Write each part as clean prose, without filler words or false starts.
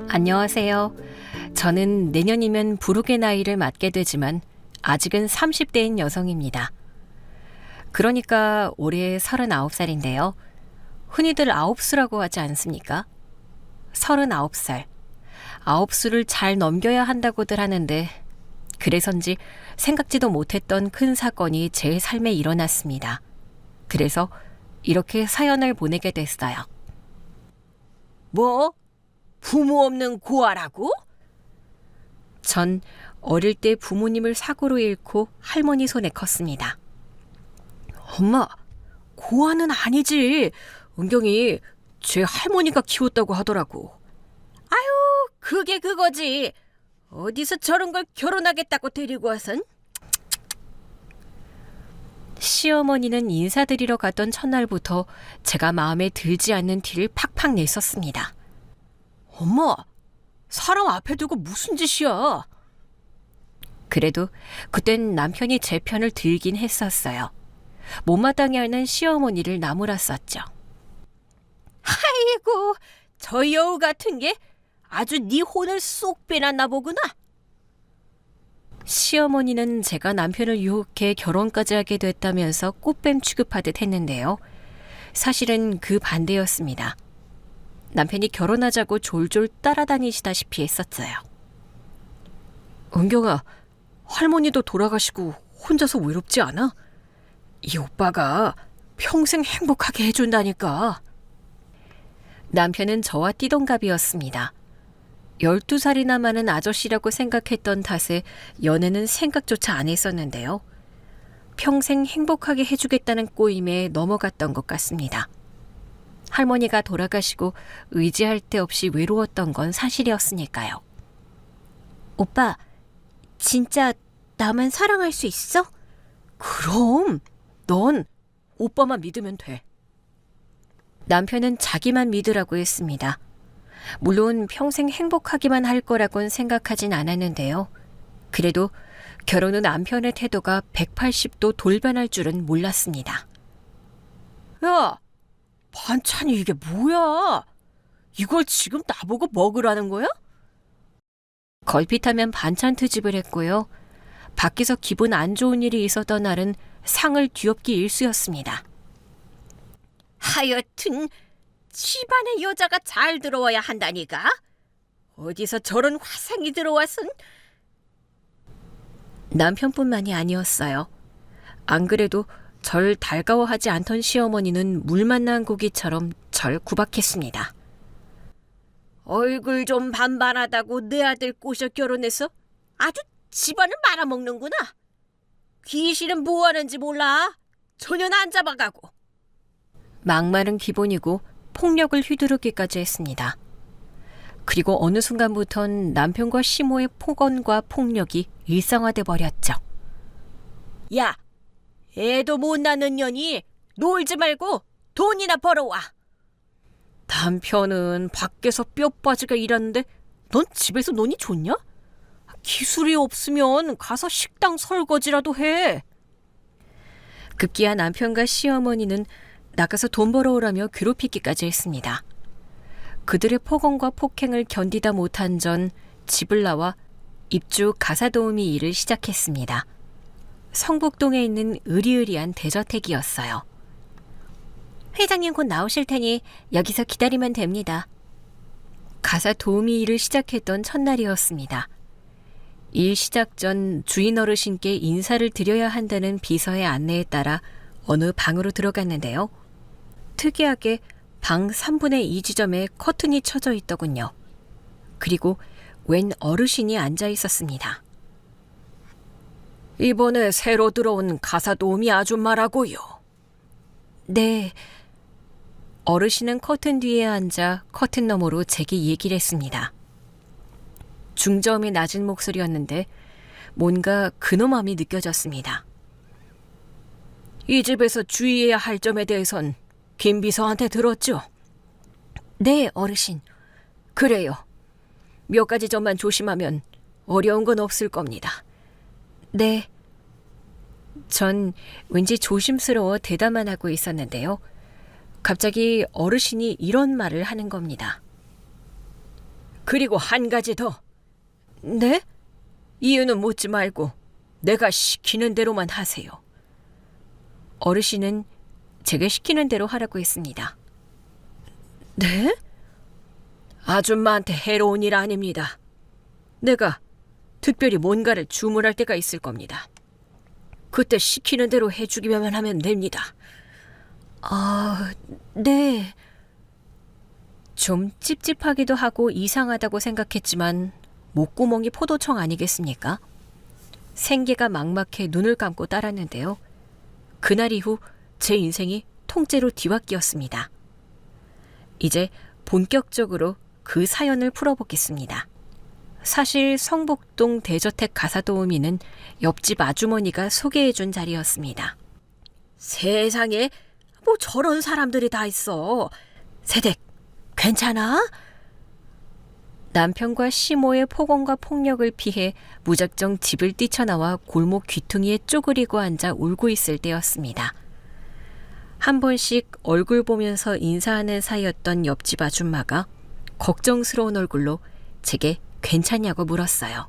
안녕하세요. 저는 내년이면 부록의 나이를 맞게 되지만 아직은 30대인 여성입니다. 그러니까 올해 39살인데요. 흔히들 아홉수라고 하지 않습니까? 39살. 아홉수를 잘 넘겨야 한다고들 하는데 그래서인지 생각지도 못했던 큰 사건이 제 삶에 일어났습니다. 그래서 이렇게 사연을 보내게 됐어요. 뭐? 부모 없는 고아라고? 전 어릴 때 부모님을 사고로 잃고 할머니 손에 컸습니다. 엄마, 고아는 아니지. 은경이 제 할머니가 키웠다고 하더라고. 아유, 그게 그거지. 어디서 저런 걸 결혼하겠다고 데리고 와선? 시어머니는 인사드리러 갔던 첫날부터 제가 마음에 들지 않는 티를 팍팍 냈었습니다. 엄마, 사람 앞에 두고 무슨 짓이야? 그래도 그땐 남편이 제 편을 들긴 했었어요. 못마땅해 하는 시어머니를 나무랐었죠. 아이고, 저 여우 같은 게 아주 네 혼을 쏙 빼놨나 보구나. 시어머니는 제가 남편을 유혹해 결혼까지 하게 됐다면서 꽃뱀 취급하듯 했는데요. 사실은 그 반대였습니다. 남편이 결혼하자고 졸졸 따라다니시다시피 했었어요. 은경아, 할머니도 돌아가시고 혼자서 외롭지 않아? 이 오빠가 평생 행복하게 해준다니까. 남편은 저와 띠동갑이었습니다. 12살이나 많은 아저씨라고 생각했던 탓에 연애는 생각조차 안 했었는데요. 평생 행복하게 해주겠다는 꼬임에 넘어갔던 것 같습니다. 할머니가 돌아가시고 의지할 데 없이 외로웠던 건 사실이었으니까요. 오빠, 진짜 나만 사랑할 수 있어? 그럼 넌 오빠만 믿으면 돼. 남편은 자기만 믿으라고 했습니다. 물론 평생 행복하기만 할 거라고는 생각하진 않았는데요. 그래도 결혼 후 남편의 태도가 180도 돌변할 줄은 몰랐습니다. 야, 반찬이 이게 뭐야? 이걸 지금 나보고 먹으라는 거야? 걸핏하면 반찬 트집을 했고요. 밖에서 기분 안 좋은 일이 있었던 날은 상을 뒤엎기 일쑤였습니다. 하여튼 집안에 여자가 잘 들어와야 한다니까. 어디서 저런 화상이 들어와선. 남편뿐만이 아니었어요. 안 그래도 절 달가워하지 않던 시어머니는 물 만난 고기처럼 절 구박했습니다. 얼굴 좀 반반하다고 내 아들 꼬셔 결혼해서 아주 집안을 말아먹는구나. 귀신은 뭐 하는지 몰라. 전혀 안 잡아가고. 막말은 기본이고 폭력을 휘두르기까지 했습니다. 그리고 어느 순간부턴 남편과 시모의 폭언과 폭력이 일상화돼 버렸죠. 야, 애도 못 낳는 년이 놀지 말고 돈이나 벌어와. 남편은 밖에서 뼈 빠지게 일하는데 넌 집에서 노니 좋냐? 기술이 없으면 가서 식당 설거지라도 해. 급기야 남편과 시어머니는 나가서 돈 벌어오라며 괴롭히기까지 했습니다. 그들의 폭언과 폭행을 견디다 못한 전 집을 나와 입주 가사도우미 일을 시작했습니다. 성북동에 있는 으리으리한 대저택이었어요. 회장님 곧 나오실 테니 여기서 기다리면 됩니다. 가사도우미 일을 시작했던 첫날이었습니다. 일 시작 전 주인 어르신께 인사를 드려야 한다는 비서의 안내에 따라 어느 방으로 들어갔는데요. 특이하게 방 3분의 2 지점에 커튼이 쳐져 있더군요. 그리고 웬 어르신이 앉아 있었습니다. 이번에 새로 들어온 가사도우미 아줌마라고요. 네. 어르신은 커튼 뒤에 앉아 커튼 너머로 제게 얘기를 했습니다. 중저음의 낮은 목소리였는데 뭔가 근엄함이 느껴졌습니다. 이 집에서 주의해야 할 점에 대해선 김 비서한테 들었죠? 네, 어르신. 그래요. 몇 가지 점만 조심하면 어려운 건 없을 겁니다. 네. 전 왠지 조심스러워 대답만 하고 있었는데요. 갑자기 어르신이 이런 말을 하는 겁니다. 그리고 한 가지 더. 네? 이유는 묻지 말고 내가 시키는 대로만 하세요. 어르신은 제가 시키는 대로 하라고 했습니다. 네? 아줌마한테 해로운 일 아닙니다. 내가 특별히 뭔가를 주문할 때가 있을 겁니다. 그때 시키는 대로 해주기만 하면 됩니다. 아, 네. 좀 찝찝하기도 하고 이상하다고 생각했지만 목구멍이 포도청 아니겠습니까? 생계가 막막해 눈을 감고 따랐는데요. 그날 이후 제 인생이 통째로 뒤바뀌었습니다. 이제 본격적으로 그 사연을 풀어보겠습니다. 사실 성북동 대저택 가사도우미는 옆집 아주머니가 소개해준 자리였습니다. 세상에 뭐 저런 사람들이 다 있어. 세댁 괜찮아? 남편과 시모의 폭언과 폭력을 피해 무작정 집을 뛰쳐나와 골목 귀퉁이에 쪼그리고 앉아 울고 있을 때였습니다. 한 번씩 얼굴 보면서 인사하는 사이였던 옆집 아줌마가 걱정스러운 얼굴로 제게 괜찮냐고 물었어요.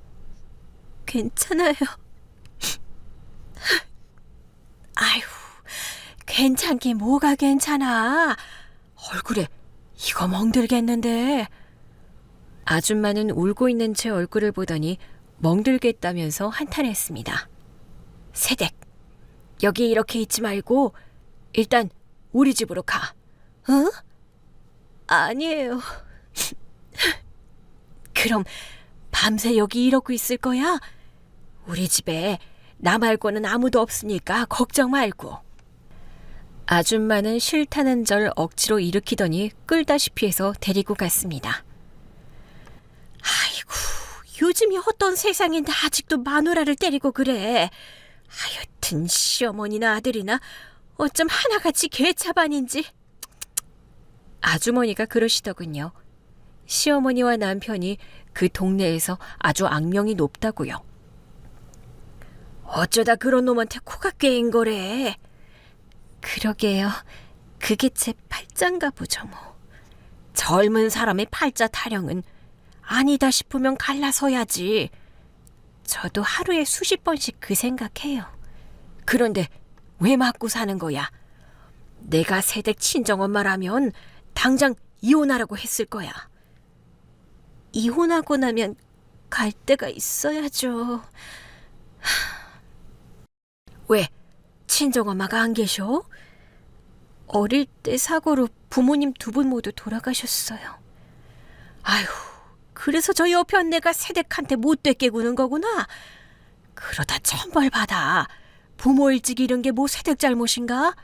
괜찮아요. 아휴, 괜찮긴 뭐가 괜찮아. 얼굴에 이거 멍들겠는데. 아줌마는 울고 있는 제 얼굴을 보더니 멍들겠다면서 한탄했습니다. 세댁, 여기 이렇게 있지 말고 일단 우리 집으로 가. 응? 아니에요. 그럼 밤새 여기 이러고 있을 거야? 우리 집에 나 말고는 아무도 없으니까 걱정 말고. 아줌마는 싫다는 절 억지로 일으키더니 끌다시피 해서 데리고 갔습니다. 아이고, 요즘이 어떤 세상인데 아직도 마누라를 때리고 그래. 하여튼 시어머니나 아들이나 어쩜 하나같이 개차반인지. 아주머니가 그러시더군요. 시어머니와 남편이 그 동네에서 아주 악명이 높다고요. 어쩌다 그런 놈한테 코가 꿰인 거래. 그러게요. 그게 제 팔자인가 보죠 뭐. 젊은 사람의 팔자 타령은 아니다 싶으면 갈라서야지. 저도 하루에 수십 번씩 그 생각해요. 그런데 왜 맞고 사는 거야? 내가 세댁 친정엄마라면 당장 이혼하라고 했을 거야. 이혼하고 나면 갈 데가 있어야죠. 왜? 친정엄마가 안 계셔? 어릴 때 사고로 부모님 두 분 모두 돌아가셨어요. 아휴, 그래서 저 옆에 언니가 세댁한테 못되게 구는 거구나. 그러다 천벌 받아. 부모 일찍 잃은 게 뭐 세댁 잘못인가?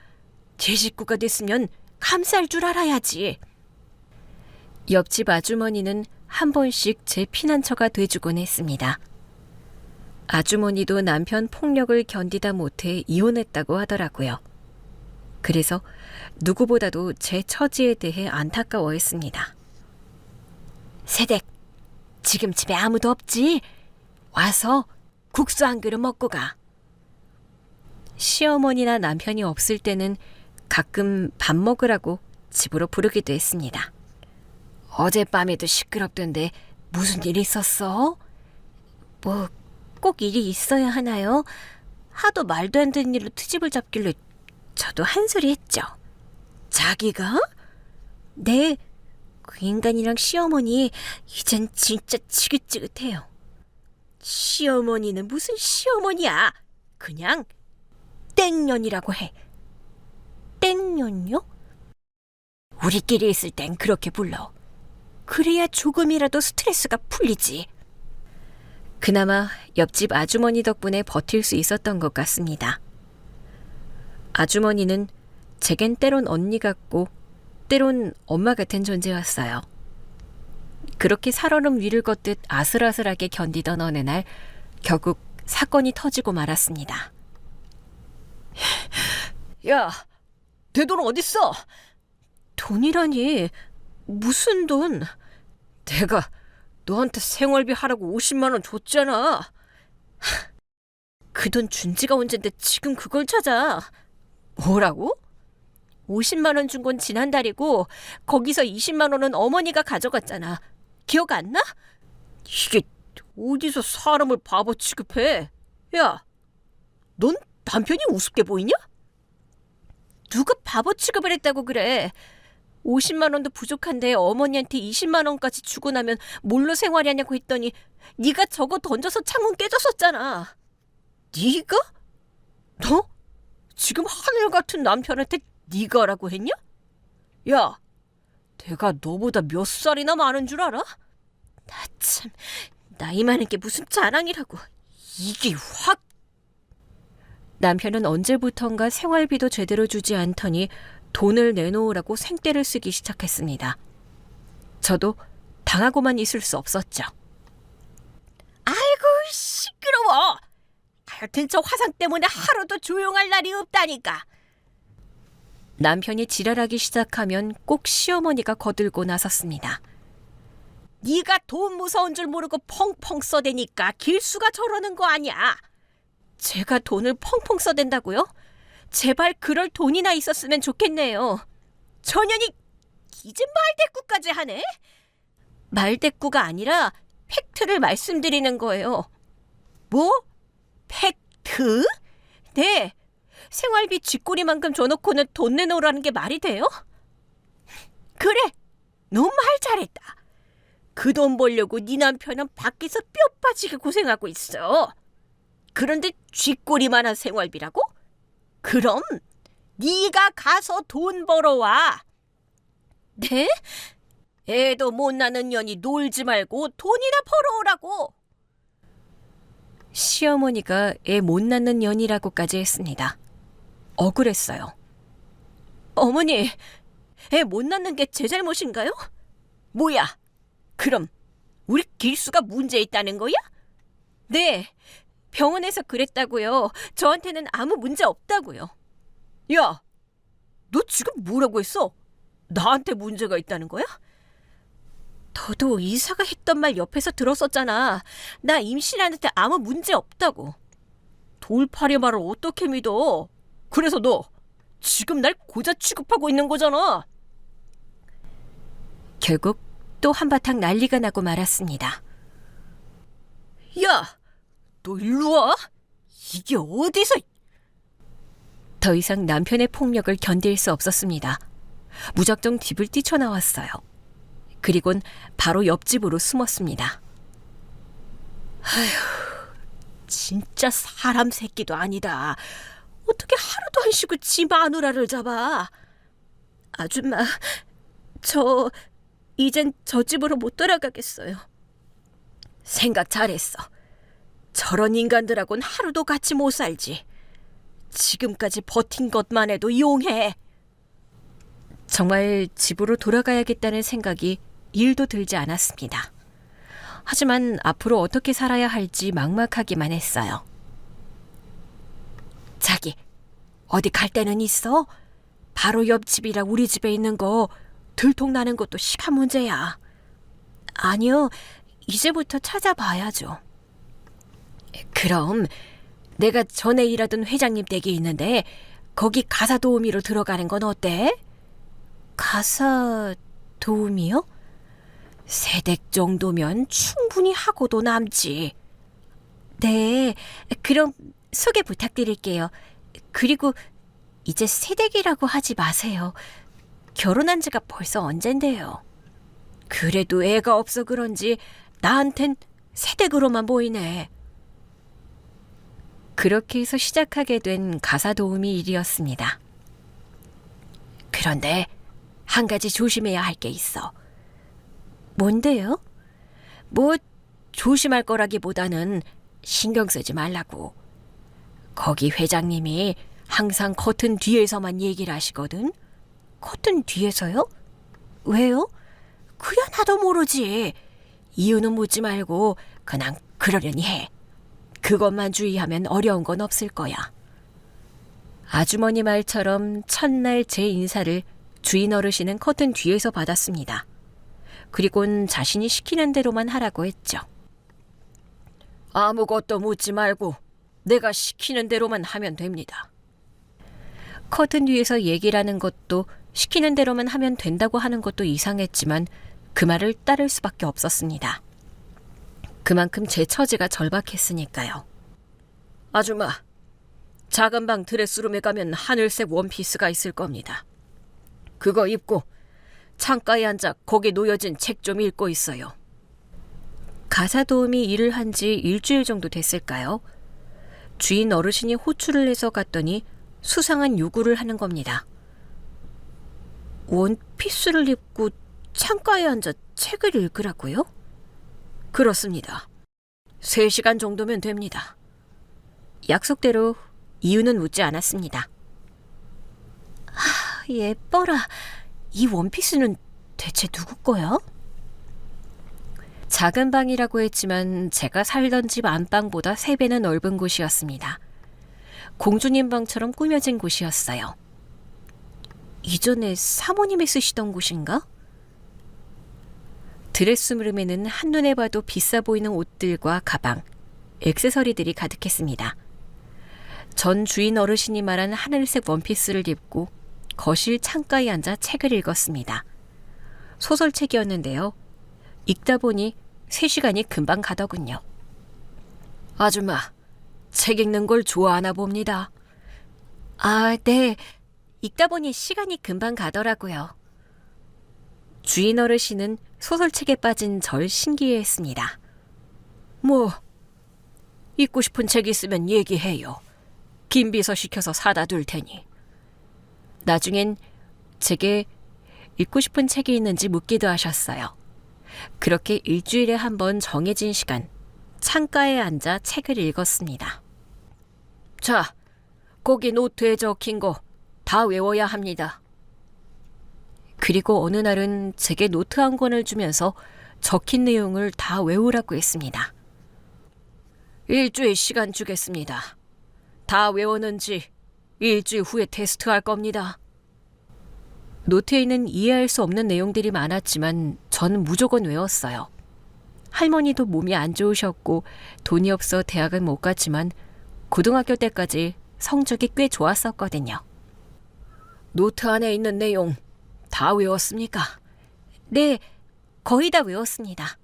제 식구가 됐으면 감쌀 줄 알아야지. 옆집 아주머니는 한 번씩 제 피난처가 돼주곤 했습니다. 아주머니도 남편 폭력을 견디다 못해 이혼했다고 하더라고요. 그래서 누구보다도 제 처지에 대해 안타까워했습니다. 세댁, 지금 집에 아무도 없지? 와서 국수 한 그릇 먹고 가. 시어머니나 남편이 없을 때는 가끔 밥 먹으라고 집으로 부르기도 했습니다. 어젯밤에도 시끄럽던데 무슨 일 있었어? 뭐 꼭 일이 있어야 하나요? 하도 말도 안 되는 일로 트집을 잡길래 저도 한 소리 했죠. 자기가? 네, 그 인간이랑 시어머니 이젠 진짜 지긋지긋해요. 시어머니는 무슨 시어머니야? 그냥 땡년이라고 해. 땡년요? 우리끼리 있을 땐 그렇게 불러. 그래야 조금이라도 스트레스가 풀리지. 그나마 옆집 아주머니 덕분에 버틸 수 있었던 것 같습니다. 아주머니는 제겐 때론 언니 같고 때론 엄마 같은 존재였어요. 그렇게 살얼음 위를 걷듯 아슬아슬하게 견디던 어느 날 결국 사건이 터지고 말았습니다. 야, 내 돈 어딨어? 돈이라니 무슨 돈? 내가 너한테 생활비 하라고 50만 원 줬잖아. 그 돈 준 지가 언젠데 지금 그걸 찾아. 뭐라고? 50만 원 준 건 지난달이고 거기서 20만 원은 어머니가 가져갔잖아. 기억 안 나? 이게 어디서 사람을 바보 취급해? 야, 넌 남편이 우습게 보이냐? 누가 바보 취급을 했다고 그래. 50만 원도 부족한데 어머니한테 20만 원까지 주고 나면 뭘로 생활하냐고 했더니 네가 저거 던져서 창문 깨졌었잖아. 네가? 너? 지금 하늘 같은 남편한테 네가라고 했냐? 야, 내가 너보다 몇 살이나 많은 줄 알아? 나 참, 나이 많은 게 무슨 자랑이라고. 이게 확... 남편은 언제부턴가 생활비도 제대로 주지 않더니 돈을 내놓으라고 생떼를 쓰기 시작했습니다. 저도 당하고만 있을 수 없었죠. 아이고 시끄러워. 하여튼 저 화상 때문에 하루도 조용할 날이 없다니까. 남편이 지랄하기 시작하면 꼭 시어머니가 거들고 나섰습니다. 네가 돈 무서운 줄 모르고 펑펑 써대니까 길수가 저러는 거 아니야. 제가 돈을 펑펑 써댄다고요? 제발 그럴 돈이나 있었으면 좋겠네요. 전현이 이제 말대꾸까지 하네? 말대꾸가 아니라 팩트를 말씀드리는 거예요. 뭐? 팩트? 네. 생활비 쥐꼬리만큼 줘놓고는 돈 내놓으라는 게 말이 돼요? 그래. 너 말 잘했다. 그 돈 벌려고 네 남편은 밖에서 뼈 빠지게 고생하고 있어. 그런데 쥐꼬리만한 생활비라고? 그럼 네가 가서 돈 벌어와. 네? 애도 못 낳는 년이 놀지 말고 돈이나 벌어오라고. 시어머니가 애 못 낳는 년이라고까지 했습니다. 억울했어요. 어머니, 애 못 낳는 게 제 잘못인가요? 뭐야? 그럼 우리 길수가 문제 있다는 거야? 네, 병원에서 그랬다고요. 저한테는 아무 문제 없다고요. 야, 너 지금 뭐라고 했어? 나한테 문제가 있다는 거야? 너도 이사가 했던 말 옆에서 들었었잖아. 나 임신하는데 아무 문제 없다고. 돌팔이 말을 어떻게 믿어? 그래서 너 지금 날 고자 취급하고 있는 거잖아. 결국 또 한바탕 난리가 나고 말았습니다. 야, 너 일로 와? 이게 어디서... 더 이상 남편의 폭력을 견딜 수 없었습니다. 무작정 집을 뛰쳐나왔어요. 그리곤 바로 옆집으로 숨었습니다. 아휴, 진짜 사람 새끼도 아니다. 어떻게 하루도 안 쉬고 지 마누라를 잡아. 아줌마, 저 이젠 저 집으로 못 돌아가겠어요. 생각 잘했어. 저런 인간들하고는 하루도 같이 못 살지. 지금까지 버틴 것만 해도 용해. 정말 집으로 돌아가야겠다는 생각이 1도 들지 않았습니다. 하지만 앞으로 어떻게 살아야 할지 막막하기만 했어요. 자기, 어디 갈 데는 있어? 바로 옆집이라 우리 집에 있는 거 들통나는 것도 시간 문제야. 아니요, 이제부터 찾아봐야죠. 그럼 내가 전에 일하던 회장님 댁이 있는데 거기 가사 도우미로 들어가는 건 어때? 가사 도우미요? 세댁 정도면 충분히 하고도 남지. 네, 그럼 소개 부탁드릴게요. 그리고 이제 세댁이라고 하지 마세요. 결혼한 지가 벌써 언젠데요. 그래도 애가 없어 그런지 나한텐 세댁으로만 보이네. 그렇게 해서 시작하게 된 가사 도우미 일이었습니다. 그런데 한 가지 조심해야 할 게 있어. 뭔데요? 뭐 조심할 거라기보다는 신경 쓰지 말라고. 거기 회장님이 항상 커튼 뒤에서만 얘기를 하시거든. 커튼 뒤에서요? 왜요? 그야 나도 모르지. 이유는 묻지 말고 그냥 그러려니 해. 그것만 주의하면 어려운 건 없을 거야. 아주머니 말처럼 첫날 제 인사를 주인 어르신은 커튼 뒤에서 받았습니다. 그리곤 자신이 시키는 대로만 하라고 했죠. 아무것도 묻지 말고 내가 시키는 대로만 하면 됩니다. 커튼 뒤에서 얘기를 하는 것도 시키는 대로만 하면 된다고 하는 것도 이상했지만 그 말을 따를 수밖에 없었습니다. 그만큼 제 처지가 절박했으니까요. 아줌마, 작은 방 드레스룸에 가면 하늘색 원피스가 있을 겁니다. 그거 입고 창가에 앉아 거기 놓여진 책 좀 읽고 있어요. 가사 도우미 일을 한 지 일주일 정도 됐을까요? 주인 어르신이 호출을 해서 갔더니 수상한 요구를 하는 겁니다. 원피스를 입고 창가에 앉아 책을 읽으라고요? 그렇습니다. 3시간 정도면 됩니다. 약속대로 이유는 묻지 않았습니다. 예뻐라. 이 원피스는 대체 누구 거야? 작은 방이라고 했지만 제가 살던 집 안방보다 3배는 넓은 곳이었습니다. 공주님 방처럼 꾸며진 곳이었어요. 이전에 사모님이 쓰시던 곳인가? 드레스룸에는 한눈에 봐도 비싸 보이는 옷들과 가방, 액세서리들이 가득했습니다. 전 주인 어르신이 말한 하늘색 원피스를 입고 거실 창가에 앉아 책을 읽었습니다. 소설책이었는데요. 읽다 보니 3시간이 금방 가더군요. 아줌마, 책 읽는 걸 좋아하나 봅니다. 아, 네. 읽다 보니 시간이 금방 가더라고요. 주인 어르신은 소설책에 빠진 절 신기해했습니다. 뭐, 읽고 싶은 책 있으면 얘기해요. 김비서 시켜서 사다 둘 테니. 나중엔 제게 읽고 싶은 책이 있는지 묻기도 하셨어요. 그렇게 일주일에 한 번 정해진 시간, 창가에 앉아 책을 읽었습니다. 자, 거기 노트에 적힌 거 다 외워야 합니다. 그리고 어느 날은 제게 노트 한 권을 주면서 적힌 내용을 다 외우라고 했습니다. 일주일 시간 주겠습니다. 다 외웠는지 일주일 후에 테스트할 겁니다. 노트에는 이해할 수 없는 내용들이 많았지만 저는 무조건 외웠어요. 할머니도 몸이 안 좋으셨고 돈이 없어 대학은 못 갔지만 고등학교 때까지 성적이 꽤 좋았었거든요. 노트 안에 있는 내용 다 외웠습니까? 네, 거의 다 외웠습니다.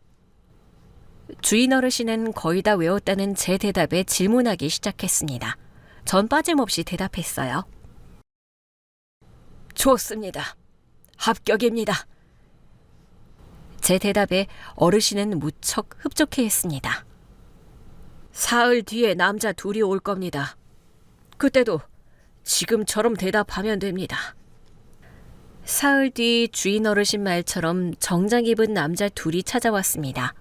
주인 어르신은 거의 다 외웠다는 제 대답에 질문하기 시작했습니다. 전 빠짐없이 대답했어요. 좋습니다. 합격입니다. 제 대답에 어르신은 무척 흡족해했습니다. 사흘 뒤에 남자 둘이 올 겁니다. 그때도 지금처럼 대답하면 됩니다. 사흘 뒤 주인 어르신 말처럼 정장 입은 남자 둘이 찾아왔습니다.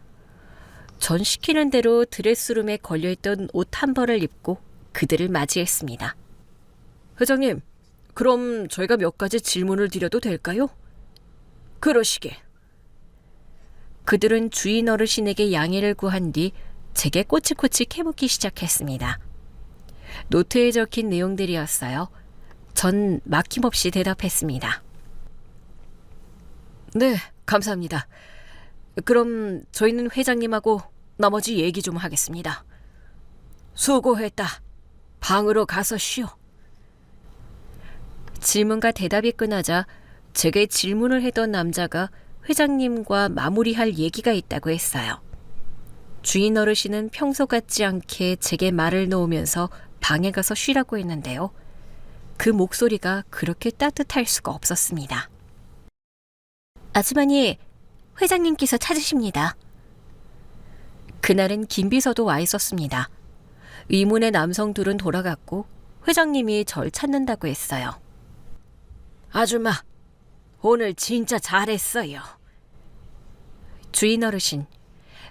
전 시키는 대로 드레스룸에 걸려있던 옷 한 벌을 입고 그들을 맞이했습니다. 회장님, 그럼 저희가 몇 가지 질문을 드려도 될까요? 그러시게. 그들은 주인 어르신에게 양해를 구한 뒤 제게 꼬치꼬치 캐묻기 시작했습니다. 노트에 적힌 내용들이었어요. 전 막힘없이 대답했습니다. 네, 감사합니다. 그럼 저희는 회장님하고 나머지 얘기 좀 하겠습니다. 수고했다. 방으로 가서 쉬어. 질문과 대답이 끝나자 제게 질문을 했던 남자가 회장님과 마무리할 얘기가 있다고 했어요. 주인 어르신은 평소 같지 않게 제게 말을 놓으면서 방에 가서 쉬라고 했는데요. 그 목소리가 그렇게 따뜻할 수가 없었습니다. 아주머니, 회장님께서 찾으십니다. 그날은 김비서도 와 있었습니다. 의문의 남성 둘은 돌아갔고 회장님이 절 찾는다고 했어요. 아줌마, 오늘 진짜 잘했어요. 주인 어르신,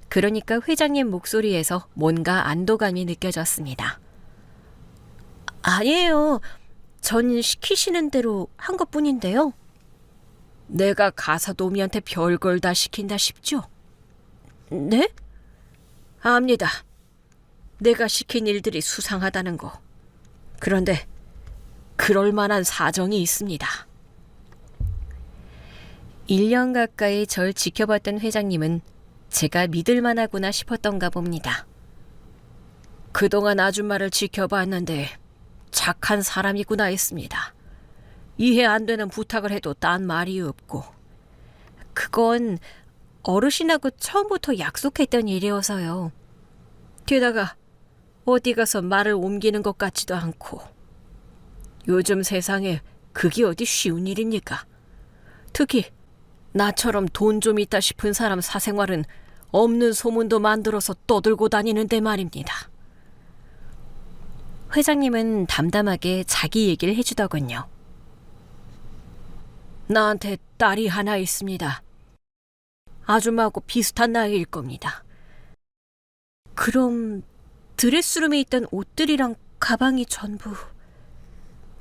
그러니까 회장님 목소리에서 뭔가 안도감이 느껴졌습니다. 아니에요. 전 시키시는 대로 한 것뿐인데요. 내가 가사도우미한테 별걸 다 시킨다 싶죠? 네? 압니다. 내가 시킨 일들이 수상하다는 거. 그런데 그럴 만한 사정이 있습니다. 1년 가까이 절 지켜봤던 회장님은 제가 믿을 만하구나 싶었던가 봅니다. 그동안 아줌마를 지켜봤는데 착한 사람이구나 했습니다. 이해 안 되는 부탁을 해도 딴 말이 없고. 그건 어르신하고 처음부터 약속했던 일이어서요. 게다가 어디 가서 말을 옮기는 것 같지도 않고. 요즘 세상에 그게 어디 쉬운 일입니까? 특히 나처럼 돈 좀 있다 싶은 사람 사생활은 없는 소문도 만들어서 떠들고 다니는데 말입니다. 회장님은 담담하게 자기 얘기를 해주더군요. 나한테 딸이 하나 있습니다. 아줌마하고 비슷한 나이일 겁니다. 그럼 드레스룸에 있던 옷들이랑 가방이 전부...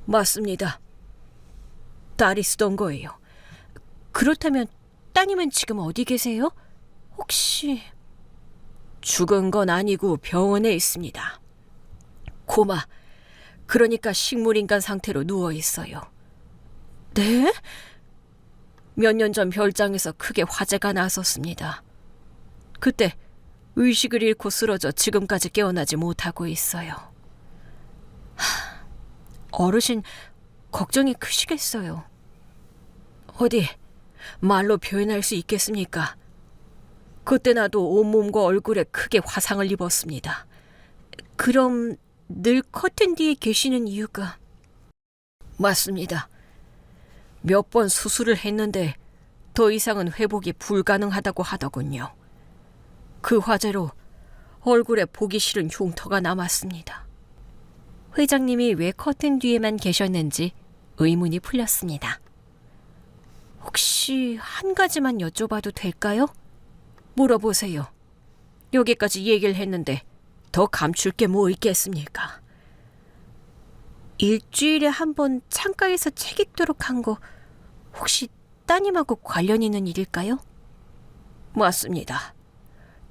맞습니다. 딸이 쓰던 거예요. 그렇다면 따님은 지금 어디 계세요? 혹시... 죽은 건 아니고 병원에 있습니다. 고마, 그러니까 식물인간 상태로 누워 있어요. 네? 몇 년 전 별장에서 크게 화재가 났었습니다. 그때 의식을 잃고 쓰러져 지금까지 깨어나지 못하고 있어요. 어르신 걱정이 크시겠어요. 어디 말로 표현할 수 있겠습니까? 그때 나도 온몸과 얼굴에 크게 화상을 입었습니다. 그럼 늘 커튼 뒤에 계시는 이유가... 맞습니다. 몇 번 수술을 했는데 더 이상은 회복이 불가능하다고 하더군요. 그 화재로 얼굴에 보기 싫은 흉터가 남았습니다. 회장님이 왜 커튼 뒤에만 계셨는지 의문이 풀렸습니다. 혹시 한 가지만 여쭤봐도 될까요? 물어보세요. 여기까지 얘기를 했는데 더 감출 게 뭐 있겠습니까? 일주일에 한 번 창가에서 책 읽도록 한 거 혹시 따님하고 관련 있는 일일까요? 맞습니다.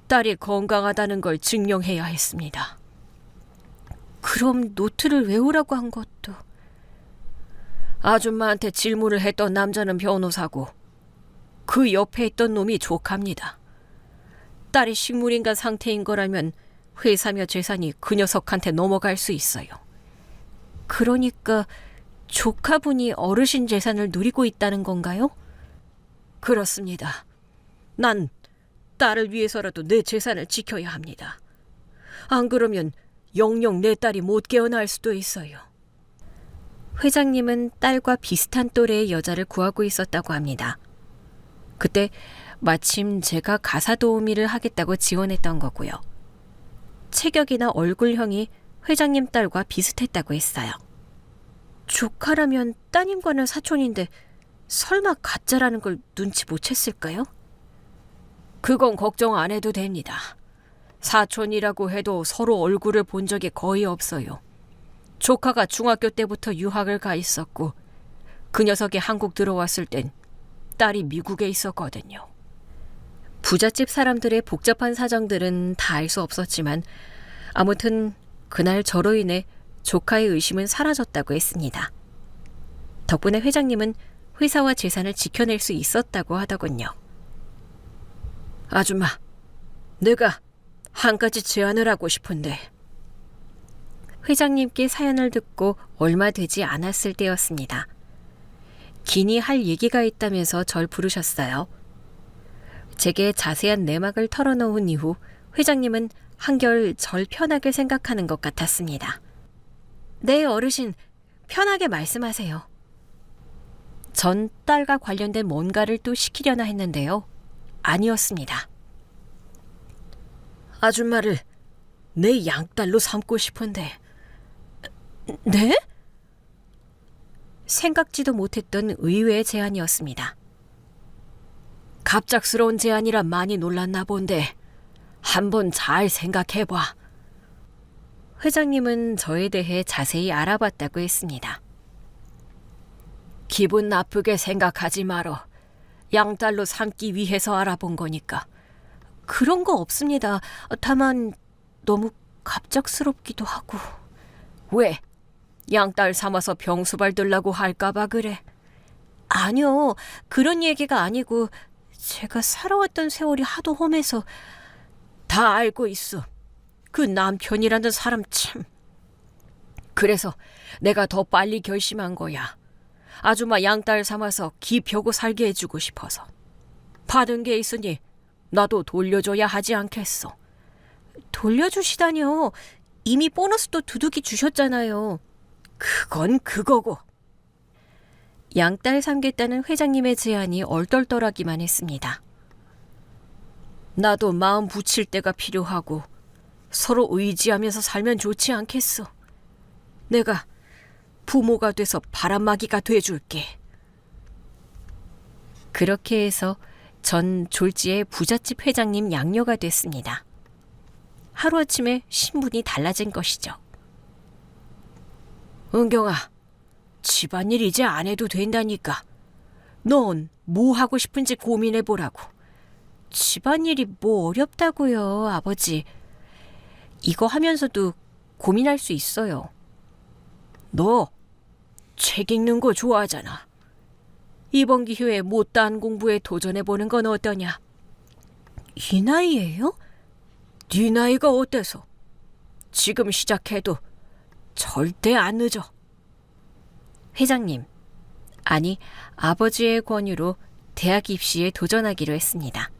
딸이 건강하다는 걸 증명해야 했습니다. 그럼 노트를 외우라고 한 것도... 아줌마한테 질문을 했던 남자는 변호사고 그 옆에 있던 놈이 조카입니다. 딸이 식물인간 상태인 거라면 회사며 재산이 그 녀석한테 넘어갈 수 있어요. 그러니까 조카분이 어르신 재산을 누리고 있다는 건가요? 그렇습니다. 난 딸을 위해서라도 내 재산을 지켜야 합니다. 안 그러면 영영 내 딸이 못 깨어날 수도 있어요. 회장님은 딸과 비슷한 또래의 여자를 구하고 있었다고 합니다. 그때 마침 제가 가사 도우미를 하겠다고 지원했던 거고요. 체격이나 얼굴형이 회장님 딸과 비슷했다고 했어요. 조카라면 따님과는 사촌인데 설마 가짜라는 걸 눈치 못 챘을까요? 그건 걱정 안 해도 됩니다. 사촌이라고 해도 서로 얼굴을 본 적이 거의 없어요. 조카가 중학교 때부터 유학을 가 있었고 그 녀석이 한국 들어왔을 땐 딸이 미국에 있었거든요. 부잣집 사람들의 복잡한 사정들은 다 알 수 없었지만 아무튼 그날 저로 인해 조카의 의심은 사라졌다고 했습니다. 덕분에 회장님은 회사와 재산을 지켜낼 수 있었다고 하더군요. 아줌마, 내가 한 가지 제안을 하고 싶은데. 회장님께 사연을 듣고 얼마 되지 않았을 때였습니다. 기니 할 얘기가 있다면서 절 부르셨어요. 제게 자세한 내막을 털어놓은 이후 회장님은 한결 절 편하게 생각하는 것 같았습니다. 네, 어르신, 편하게 말씀하세요. 전 딸과 관련된 뭔가를 또 시키려나 했는데요. 아니었습니다. 아줌마를 내 양딸로 삼고 싶은데. 네? 생각지도 못했던 의외의 제안이었습니다. 갑작스러운 제안이라 많이 놀랐나 본데 한번 잘 생각해봐. 회장님은 저에 대해 자세히 알아봤다고 했습니다. 기분 나쁘게 생각하지 말어. 양딸로 삼기 위해서 알아본 거니까. 그런 거 없습니다. 다만 너무 갑작스럽기도 하고. 왜? 양딸 삼아서 병수발 들라고 할까봐 그래? 아니요, 그런 얘기가 아니고 제가 살아왔던 세월이 하도 험해서. 다 알고 있어. 그 남편이라는 사람 참. 그래서 내가 더 빨리 결심한 거야. 아줌마 양딸 삼아서 기 펴고 살게 해주고 싶어서. 받은 게 있으니 나도 돌려줘야 하지 않겠어. 돌려주시다니요. 이미 보너스도 두둑이 주셨잖아요. 그건 그거고. 양딸 삼겠다는 회장님의 제안이 얼떨떨하기만 했습니다. 나도 마음 붙일 때가 필요하고 서로 의지하면서 살면 좋지 않겠어. 내가 부모가 돼서 바람막이가 돼줄게. 그렇게 해서 전 졸지의 부잣집 회장님 양녀가 됐습니다. 하루아침에 신분이 달라진 것이죠. 은경아, 집안일 이제 안 해도 된다니까. 넌 뭐 하고 싶은지 고민해보라고. 집안일이 뭐 어렵다고요, 아버지. 이거 하면서도 고민할 수 있어요. 너 책 읽는 거 좋아하잖아. 이번 기회에 못다한 공부에 도전해보는 건 어떠냐? 이 나이에요? 네 나이가 어때서? 지금 시작해도 절대 안 늦어. 회장님, 아니 아버지의 권유로 대학 입시에 도전하기로 했습니다.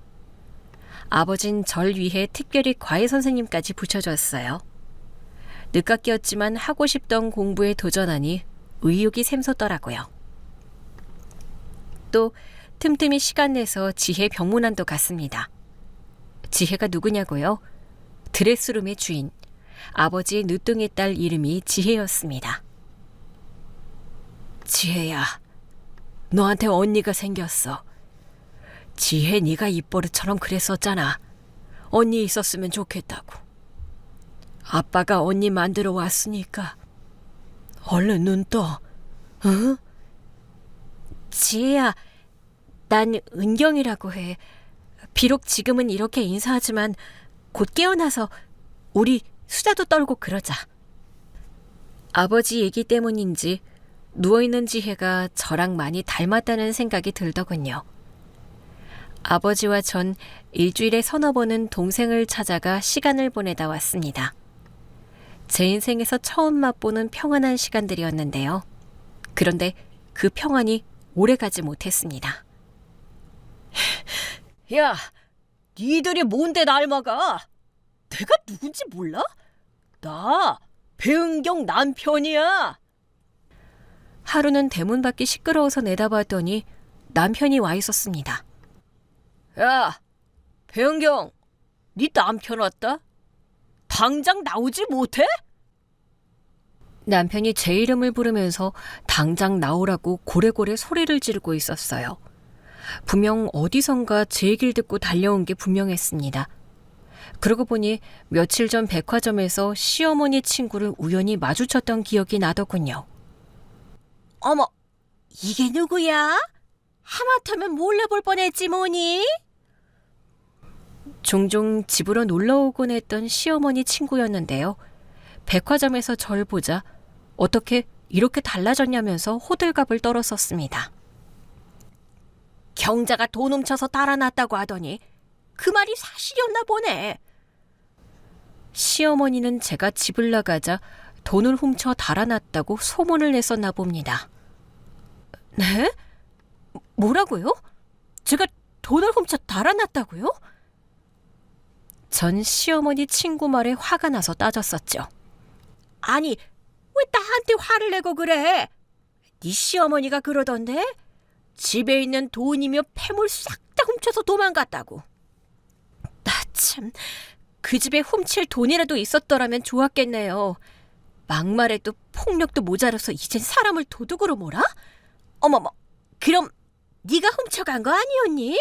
아버진 절 위해 특별히 과외 선생님까지 붙여줬어요. 늦깎이였지만 하고 싶던 공부에 도전하니 의욕이 샘솟더라고요. 또 틈틈이 시간 내서 지혜 병문안도 갔습니다. 지혜가 누구냐고요? 드레스룸의 주인, 아버지의 늦둥이 딸 이름이 지혜였습니다. 지혜야, 너한테 언니가 생겼어. 지혜 네가 입버릇처럼 그랬었잖아. 언니 있었으면 좋겠다고. 아빠가 언니 만들어 왔으니까 얼른 눈 떠. 응? 지혜야, 난 은경이라고 해. 비록 지금은 이렇게 인사하지만 곧 깨어나서 우리 수다도 떨고 그러자. 아버지 얘기 때문인지 누워있는 지혜가 저랑 많이 닮았다는 생각이 들더군요. 아버지와 전 일주일에 서너 번은 동생을 찾아가 시간을 보내다 왔습니다. 제 인생에서 처음 맛보는 평안한 시간들이었는데요. 그런데 그 평안이 오래가지 못했습니다. 야, 니들이 뭔데 날 막아? 내가 누군지 몰라? 나 배은경 남편이야. 하루는 대문 밖이 시끄러워서 내다봤더니 남편이 와 있었습니다. 야, 배은경, 네 남편 왔다? 당장 나오지 못해? 남편이 제 이름을 부르면서 당장 나오라고 고래고래 소리를 지르고 있었어요. 분명 어디선가 제 얘기를 듣고 달려온 게 분명했습니다. 그러고 보니 며칠 전 백화점에서 시어머니 친구를 우연히 마주쳤던 기억이 나더군요. 어머, 이게 누구야? 하마터면 몰래 볼 뻔했지 뭐니? 종종 집으로 놀러오곤 했던 시어머니 친구였는데요. 백화점에서 절 보자 어떻게 이렇게 달라졌냐면서 호들갑을 떨었었습니다. 경자가 돈 훔쳐서 달아났다고 하더니 그 말이 사실이었나 보네. 시어머니는 제가 집을 나가자 돈을 훔쳐 달아났다고 소문을 냈었나 봅니다. 네? 뭐라고요? 제가 돈을 훔쳐 달아났다고요? 전 시어머니 친구 말에 화가 나서 따졌었죠. 아니, 왜 나한테 화를 내고 그래? 네 시어머니가 그러던데? 집에 있는 돈이며 폐물 싹 다 훔쳐서 도망갔다고. 나 참, 그 집에 훔칠 돈이라도 있었더라면 좋았겠네요. 막말에도 폭력도 모자라서 이젠 사람을 도둑으로 몰아? 어머머, 그럼 네가 훔쳐간 거 아니었니?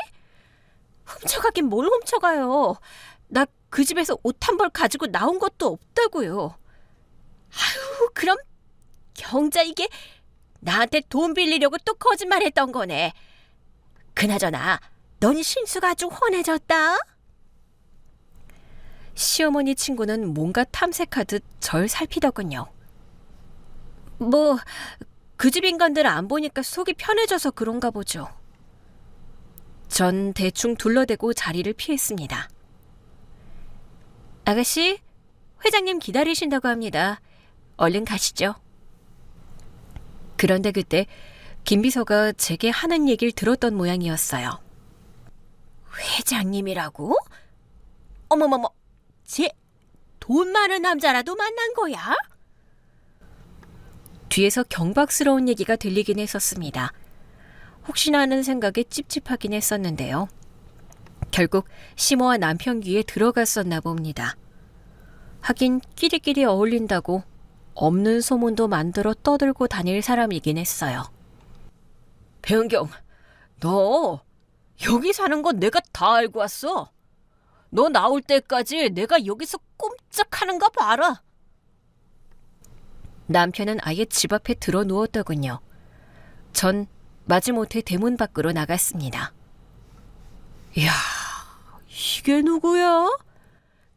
훔쳐가긴 뭘 훔쳐가요. 나 그 집에서 옷 한 벌 가지고 나온 것도 없다고요. 아유, 그럼 경자 이게 나한테 돈 빌리려고 또 거짓말했던 거네. 그나저나 넌 신수가 아주 훤해졌다. 시어머니 친구는 뭔가 탐색하듯 절 살피더군요. 뭐 그 집 인간들 안 보니까 속이 편해져서 그런가 보죠. 전 대충 둘러대고 자리를 피했습니다. 아가씨, 회장님 기다리신다고 합니다. 얼른 가시죠. 그런데 그때 김 비서가 제게 하는 얘기를 들었던 모양이었어요. 회장님이라고? 어머머머, 쟤 돈 많은 남자라도 만난 거야? 뒤에서 경박스러운 얘기가 들리긴 했었습니다. 혹시나 하는 생각에 찝찝하긴 했었는데요. 결국 시모와 남편 귀에 들어갔었나 봅니다. 하긴 끼리끼리 어울린다고 없는 소문도 만들어 떠들고 다닐 사람이긴 했어요. 배은경, 너 여기 사는 거 내가 다 알고 왔어. 너 나올 때까지 내가 여기서 꼼짝하는 거 봐라. 남편은 아예 집 앞에 들어 누웠더군요. 전 마지못해 대문 밖으로 나갔습니다. 이야, 이게 누구야?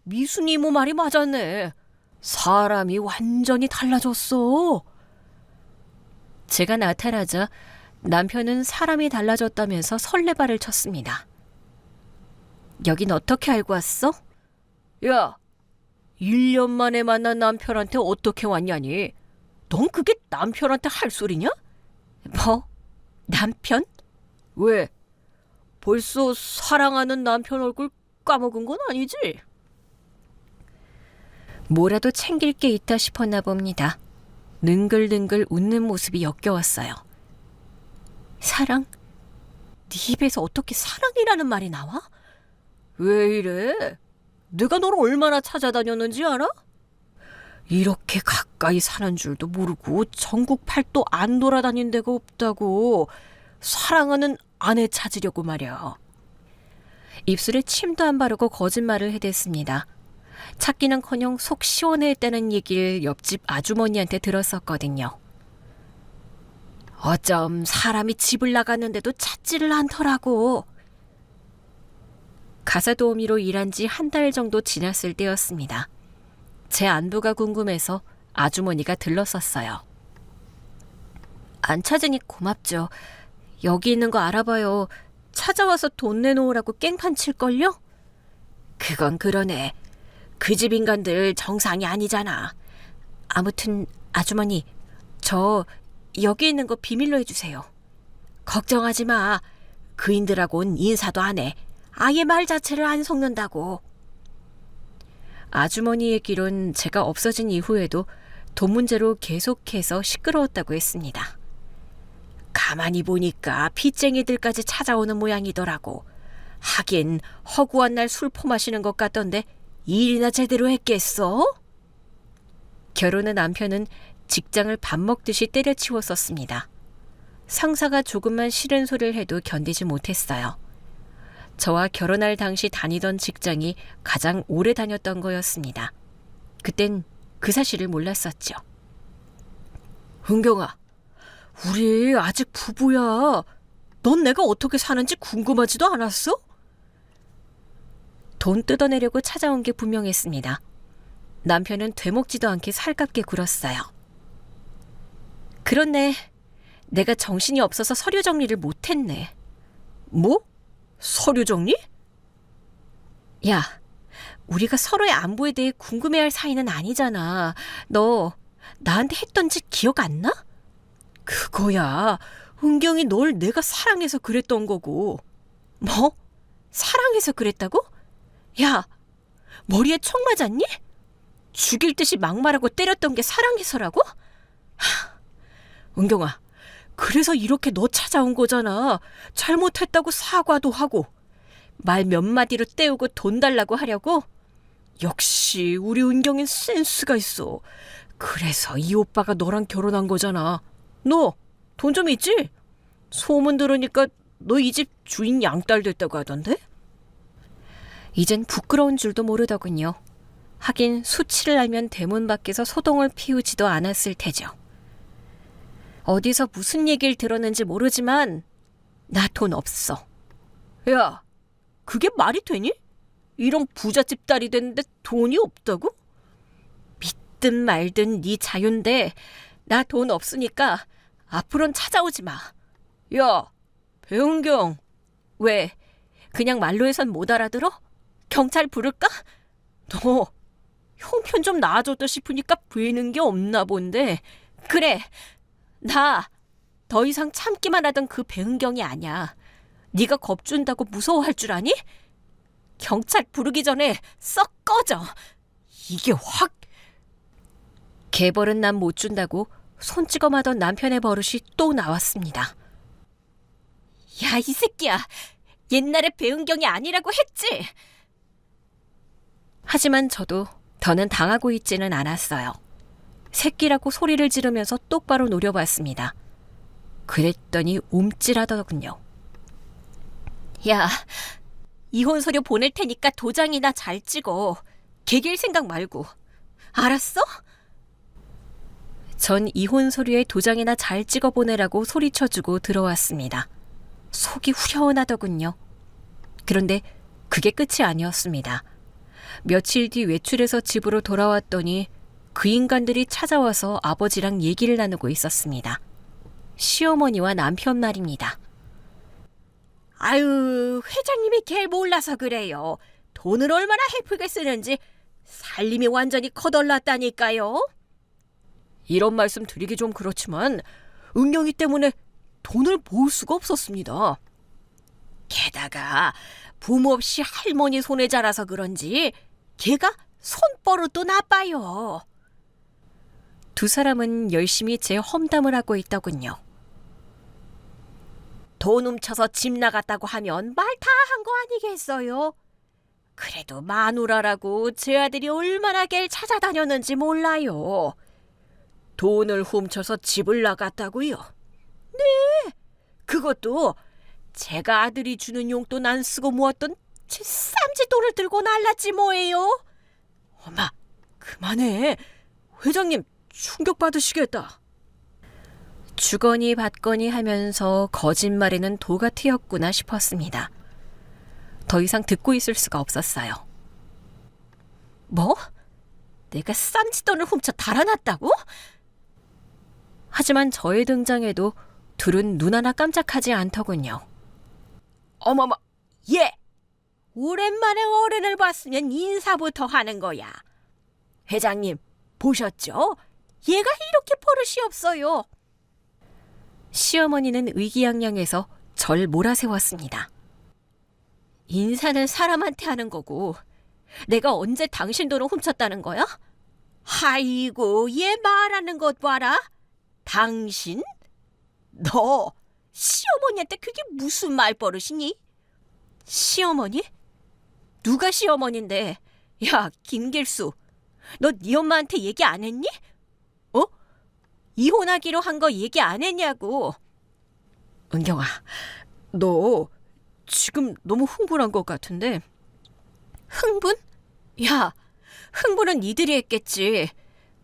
미순이 이모 말이 맞았네. 사람이 완전히 달라졌어. 제가 나타나자 남편은 사람이 달라졌다면서 설레발을 쳤습니다. 여긴 어떻게 알고 왔어? 야, 1년 만에 만난 남편한테 어떻게 왔냐니? 넌 그게 남편한테 할 소리냐? 뭐? 남편? 왜? 벌써 사랑하는 남편 얼굴 까먹은 건 아니지? 뭐라도 챙길 게 있다 싶었나 봅니다. 능글능글 웃는 모습이 역겨웠어요. 사랑? 네 입에서 어떻게 사랑이라는 말이 나와? 왜 이래? 내가 널 얼마나 찾아다녔는지 알아? 이렇게 가까이 사는 줄도 모르고 전국 팔도 안 돌아다닌 데가 없다고. 사랑하는 아내 찾으려고 말이야. 입술에 침도 안 바르고 거짓말을 해댔습니다. 찾기는커녕 속 시원해했다는 얘기를 옆집 아주머니한테 들었었거든요. 어쩜 사람이 집을 나갔는데도 찾지를 않더라고. 가사 도우미로 일한 지 한 달 정도 지났을 때였습니다. 제 안부가 궁금해서 아주머니가 들렀었어요. 안 찾으니 고맙죠. 여기 있는 거 알아봐요. 찾아와서 돈 내놓으라고 깽판 칠걸요? 그건 그러네. 그 집 인간들 정상이 아니잖아. 아무튼 아주머니, 저 여기 있는 거 비밀로 해주세요. 걱정하지 마. 그인들하고는 인사도 안 해. 아예 말 자체를 안 섞는다고. 아주머니 얘기론 제가 없어진 이후에도 돈 문제로 계속해서 시끄러웠다고 했습니다. 가만히 보니까 빚쟁이들까지 찾아오는 모양이더라고. 하긴 허구한 날 술 퍼마시는 것 같던데 일이나 제대로 했겠어? 결혼한 남편은 직장을 밥 먹듯이 때려치웠었습니다. 상사가 조금만 싫은 소리를 해도 견디지 못했어요. 저와 결혼할 당시 다니던 직장이 가장 오래 다녔던 거였습니다. 그땐 그 사실을 몰랐었죠. 은경아, 우리 아직 부부야. 넌 내가 어떻게 사는지 궁금하지도 않았어? 돈 뜯어내려고 찾아온 게 분명했습니다. 남편은 되먹지도 않게 살갑게 굴었어요. 그렇네. 내가 정신이 없어서 서류 정리를 못했네. 뭐? 서류 정리? 야, 우리가 서로의 안부에 대해 궁금해할 사이는 아니잖아. 너 나한테 했던 짓 기억 안 나? 그거야. 은경이 널 내가 사랑해서 그랬던 거고. 뭐? 사랑해서 그랬다고? 야, 머리에 총 맞았니? 죽일 듯이 막말하고 때렸던 게 사랑해서라고? 은경아, 그래서 이렇게 너 찾아온 거잖아. 잘못했다고 사과도 하고. 말 몇 마디로 때우고 돈 달라고 하려고? 역시 우리 은경엔 센스가 있어. 그래서 이 오빠가 너랑 결혼한 거잖아. 너 돈 좀 있지? 소문 들으니까 너 이 집 주인 양딸 됐다고 하던데? 이젠 부끄러운 줄도 모르더군요. 하긴 수치를 알면 대문 밖에서 소동을 피우지도 않았을 테죠. 어디서 무슨 얘기를 들었는지 모르지만 나 돈 없어. 야, 그게 말이 되니? 이런 부잣집 딸이 됐는데 돈이 없다고? 믿든 말든 네 자유인데 나 돈 없으니까 앞으로는 찾아오지 마. 야, 배은경. 왜? 그냥 말로 해선 못 알아들어? 경찰 부를까? 너 형편 좀 나아졌다 싶으니까 보이는 게 없나 본데. 그래, 나 더 이상 참기만 하던 그 배은경이 아니야. 네가 겁준다고 무서워할 줄 아니? 경찰 부르기 전에 썩 꺼져. 이게 확... 개벌은 난 못 준다고 손찌검하던 남편의 버릇이 또 나왔습니다. 야, 이 새끼야. 옛날에 배은경이 아니라고 했지? 하지만 저도 더는 당하고 있지는 않았어요. 새끼라고 소리를 지르면서 똑바로 노려봤습니다. 그랬더니 움찔하더군요. 야, 이혼 서류 보낼 테니까 도장이나 잘 찍어. 개길 생각 말고. 알았어? 전 이혼 서류에 도장이나 잘 찍어 보내라고 소리쳐주고 들어왔습니다. 속이 후련하더군요. 그런데 그게 끝이 아니었습니다. 며칠 뒤 외출해서 집으로 돌아왔더니 그 인간들이 찾아와서 아버지랑 얘기를 나누고 있었습니다. 시어머니와 남편 말입니다. 아유, 회장님이 걔 몰라서 그래요. 돈을 얼마나 헤프게 쓰는지 살림이 완전히 커덜났다니까요. 이런 말씀 드리기 좀 그렇지만 은경이 때문에 돈을 모을 수가 없었습니다. 게다가 부모 없이 할머니 손에 자라서 그런지 걔가 손버릇도 나빠요. 두 사람은 열심히 제 험담을 하고 있더군요. 돈 훔쳐서 집 나갔다고 하면 말 다 한 거 아니겠어요? 그래도 마누라라고 제 아들이 얼마나 걔를 찾아다녔는지 몰라요. 돈을 훔쳐서 집을 나갔다고요? 네, 그것도 제가 아들이 주는 용돈 안 쓰고 모았던 제 쌈짓돈을 들고 날랐지 뭐예요? 엄마, 그만해. 회장님 충격받으시겠다. 주거니 받거니 하면서 거짓말에는 도가 트였구나 싶었습니다. 더 이상 듣고 있을 수가 없었어요. 뭐? 내가 쌈짓돈을 훔쳐 달아났다고? 하지만 저의 등장에도 둘은 눈 하나 깜짝하지 않더군요. 어머머, 얘! 오랜만에 어른을 봤으면 인사부터 하는 거야. 회장님, 보셨죠? 얘가 이렇게 버릇이 없어요. 시어머니는 의기양양해서 절 몰아세웠습니다. 인사는 사람한테 하는 거고 내가 언제 당신 돈을 훔쳤다는 거야? 아이고, 얘 말하는 것 봐라. 당신? 너 시어머니한테 그게 무슨 말버릇이니? 시어머니? 누가 시어머니인데? 야, 김길수, 너 네 엄마한테 얘기 안 했니? 어? 이혼하기로 한 거 얘기 안 했냐고. 은경아, 너 지금 너무 흥분한 것 같은데. 흥분? 야, 흥분은 니들이 했겠지.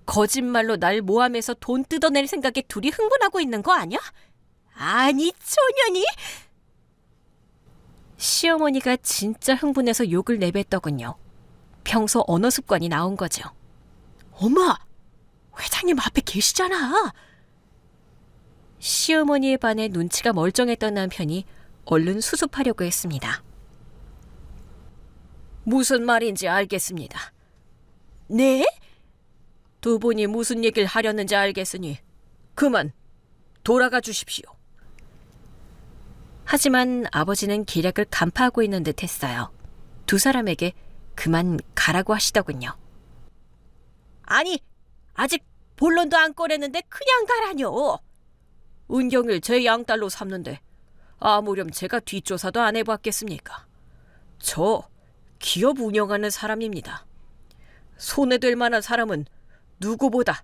거짓말로 날 모함해서 돈 뜯어낼 생각에 둘이 흥분하고 있는 거 아니야? 아니, 초년이? 시어머니가 진짜 흥분해서 욕을 내뱉더군요. 평소 언어 습관이 나온 거죠. 엄마, 회장님 앞에 계시잖아. 시어머니에 반해 눈치가 멀쩡했던 남편이 얼른 수습하려고 했습니다. 무슨 말인지 알겠습니다. 네? 두 분이 무슨 얘기를 하려는지 알겠으니 그만 돌아가 주십시오. 하지만 아버지는 기략을 간파하고 있는 듯 했어요. 두 사람에게 그만 가라고 하시더군요. 아니, 아직 본론도 안 꺼냈는데 그냥 가라뇨. 은경을 제 양딸로 삼는데 아무렴 제가 뒷조사도 안 해봤겠습니까? 저 기업 운영하는 사람입니다. 손에 될 만한 사람은 누구보다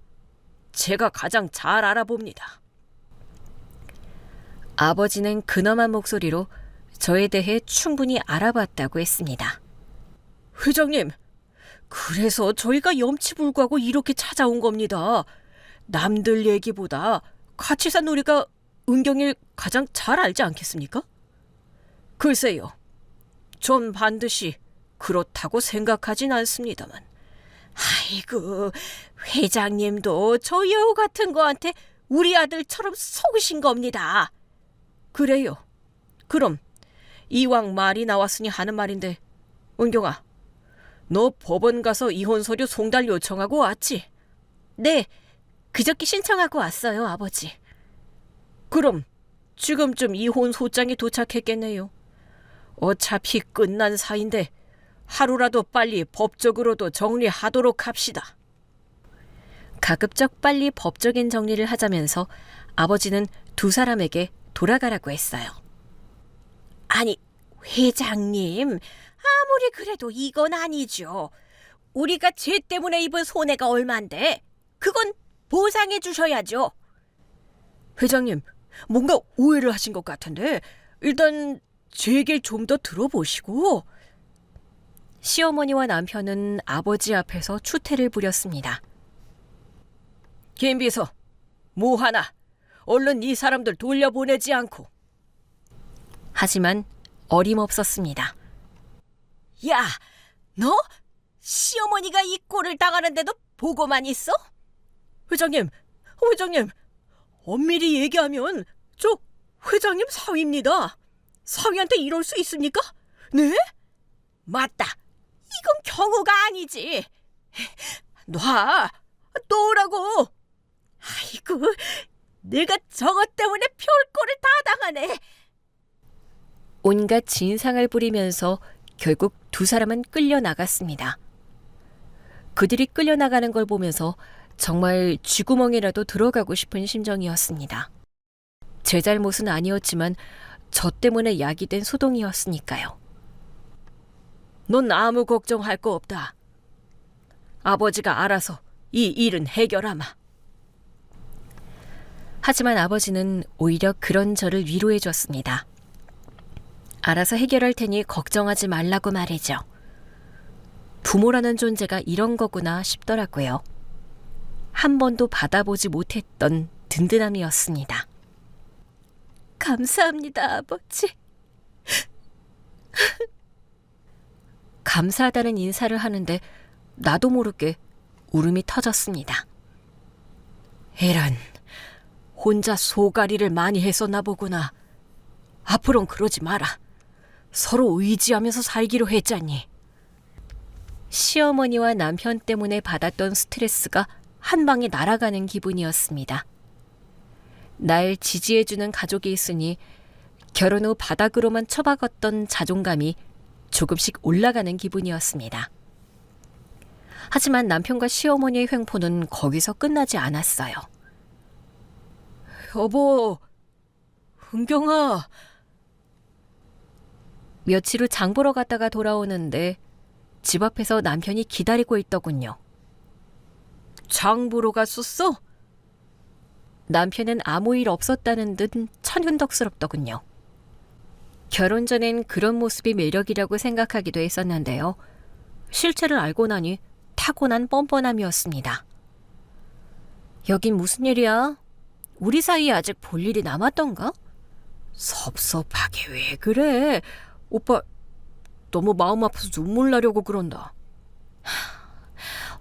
제가 가장 잘 알아봅니다. 아버지는 근엄한 목소리로 저에 대해 충분히 알아봤다고 했습니다. 회장님, 그래서 저희가 염치불구하고 이렇게 찾아온 겁니다. 남들 얘기보다 같이 산 우리가 은경이를 가장 잘 알지 않겠습니까? 글쎄요, 전 반드시 그렇다고 생각하진 않습니다만. 아이고, 회장님도 저 여우 같은 거한테 우리 아들처럼 속으신 겁니다. 그래요. 그럼 이왕 말이 나왔으니 하는 말인데, 은경아, 너 법원 가서 이혼 서류 송달 요청하고 왔지? 네, 그저께 신청하고 왔어요, 아버지. 그럼 지금쯤 이혼 소장이 도착했겠네요. 어차피 끝난 사이인데 하루라도 빨리 법적으로도 정리하도록 합시다. 가급적 빨리 법적인 정리를 하자면서 아버지는 두 사람에게 돌아가라고 했어요. 아니, 회장님, 아무리 그래도 이건 아니죠. 우리가 죄 때문에 입은 손해가 얼만데 그건 보상해 주셔야죠. 회장님, 뭔가 오해를 하신 것 같은데 일단 제 얘기를 좀 더 들어보시고. 시어머니와 남편은 아버지 앞에서 추태를 부렸습니다. 김비서, 뭐 하나 얼른 이 사람들 돌려보내지 않고. 하지만 어림없었습니다. 야, 너 시어머니가 이 꼴을 당하는데도 보고만 있어? 회장님, 엄밀히 얘기하면 저 회장님 사위입니다. 사위한테 이럴 수 있습니까? 네? 맞다. 이건 경우가 아니지. 놓으라고. 아이고, 내가 저것 때문에 별꼴을 다 당하네. 온갖 진상을 부리면서 결국 두 사람은 끌려나갔습니다. 그들이 끌려나가는 걸 보면서 정말 쥐구멍이라도 들어가고 싶은 심정이었습니다. 제 잘못은 아니었지만 저 때문에 약이 된 소동이었으니까요. 넌 아무 걱정할 거 없다. 아버지가 알아서 이 일은 해결하마. 하지만 아버지는 오히려 그런 저를 위로해 줬습니다. 알아서 해결할 테니 걱정하지 말라고 말이죠. 부모라는 존재가 이런 거구나 싶더라고요. 한 번도 받아보지 못했던 든든함이었습니다. 감사합니다, 아버지. 감사하다는 인사를 하는데 나도 모르게 울음이 터졌습니다. 에란, 혼자 소가리를 많이 했었나 보구나. 앞으론 그러지 마라. 서로 의지하면서 살기로 했잖니. 시어머니와 남편 때문에 받았던 스트레스가 한 방에 날아가는 기분이었습니다. 날 지지해주는 가족이 있으니 결혼 후 바닥으로만 처박았던 자존감이 조금씩 올라가는 기분이었습니다. 하지만 남편과 시어머니의 횡포는 거기서 끝나지 않았어요. 여보, 은경아. 며칠 후 장 보러 갔다가 돌아오는데 집 앞에서 남편이 기다리고 있더군요. 장 보러 갔었어? 남편은 아무 일 없었다는 듯 천연덕스럽더군요. 결혼 전엔 그런 모습이 매력이라고 생각하기도 했었는데요. 실체를 알고 나니 타고난 뻔뻔함이었습니다. 여긴 무슨 일이야? 우리 사이에 아직 볼 일이 남았던가? 섭섭하게 왜 그래? 오빠 너무 마음 아파서 눈물 나려고 그런다.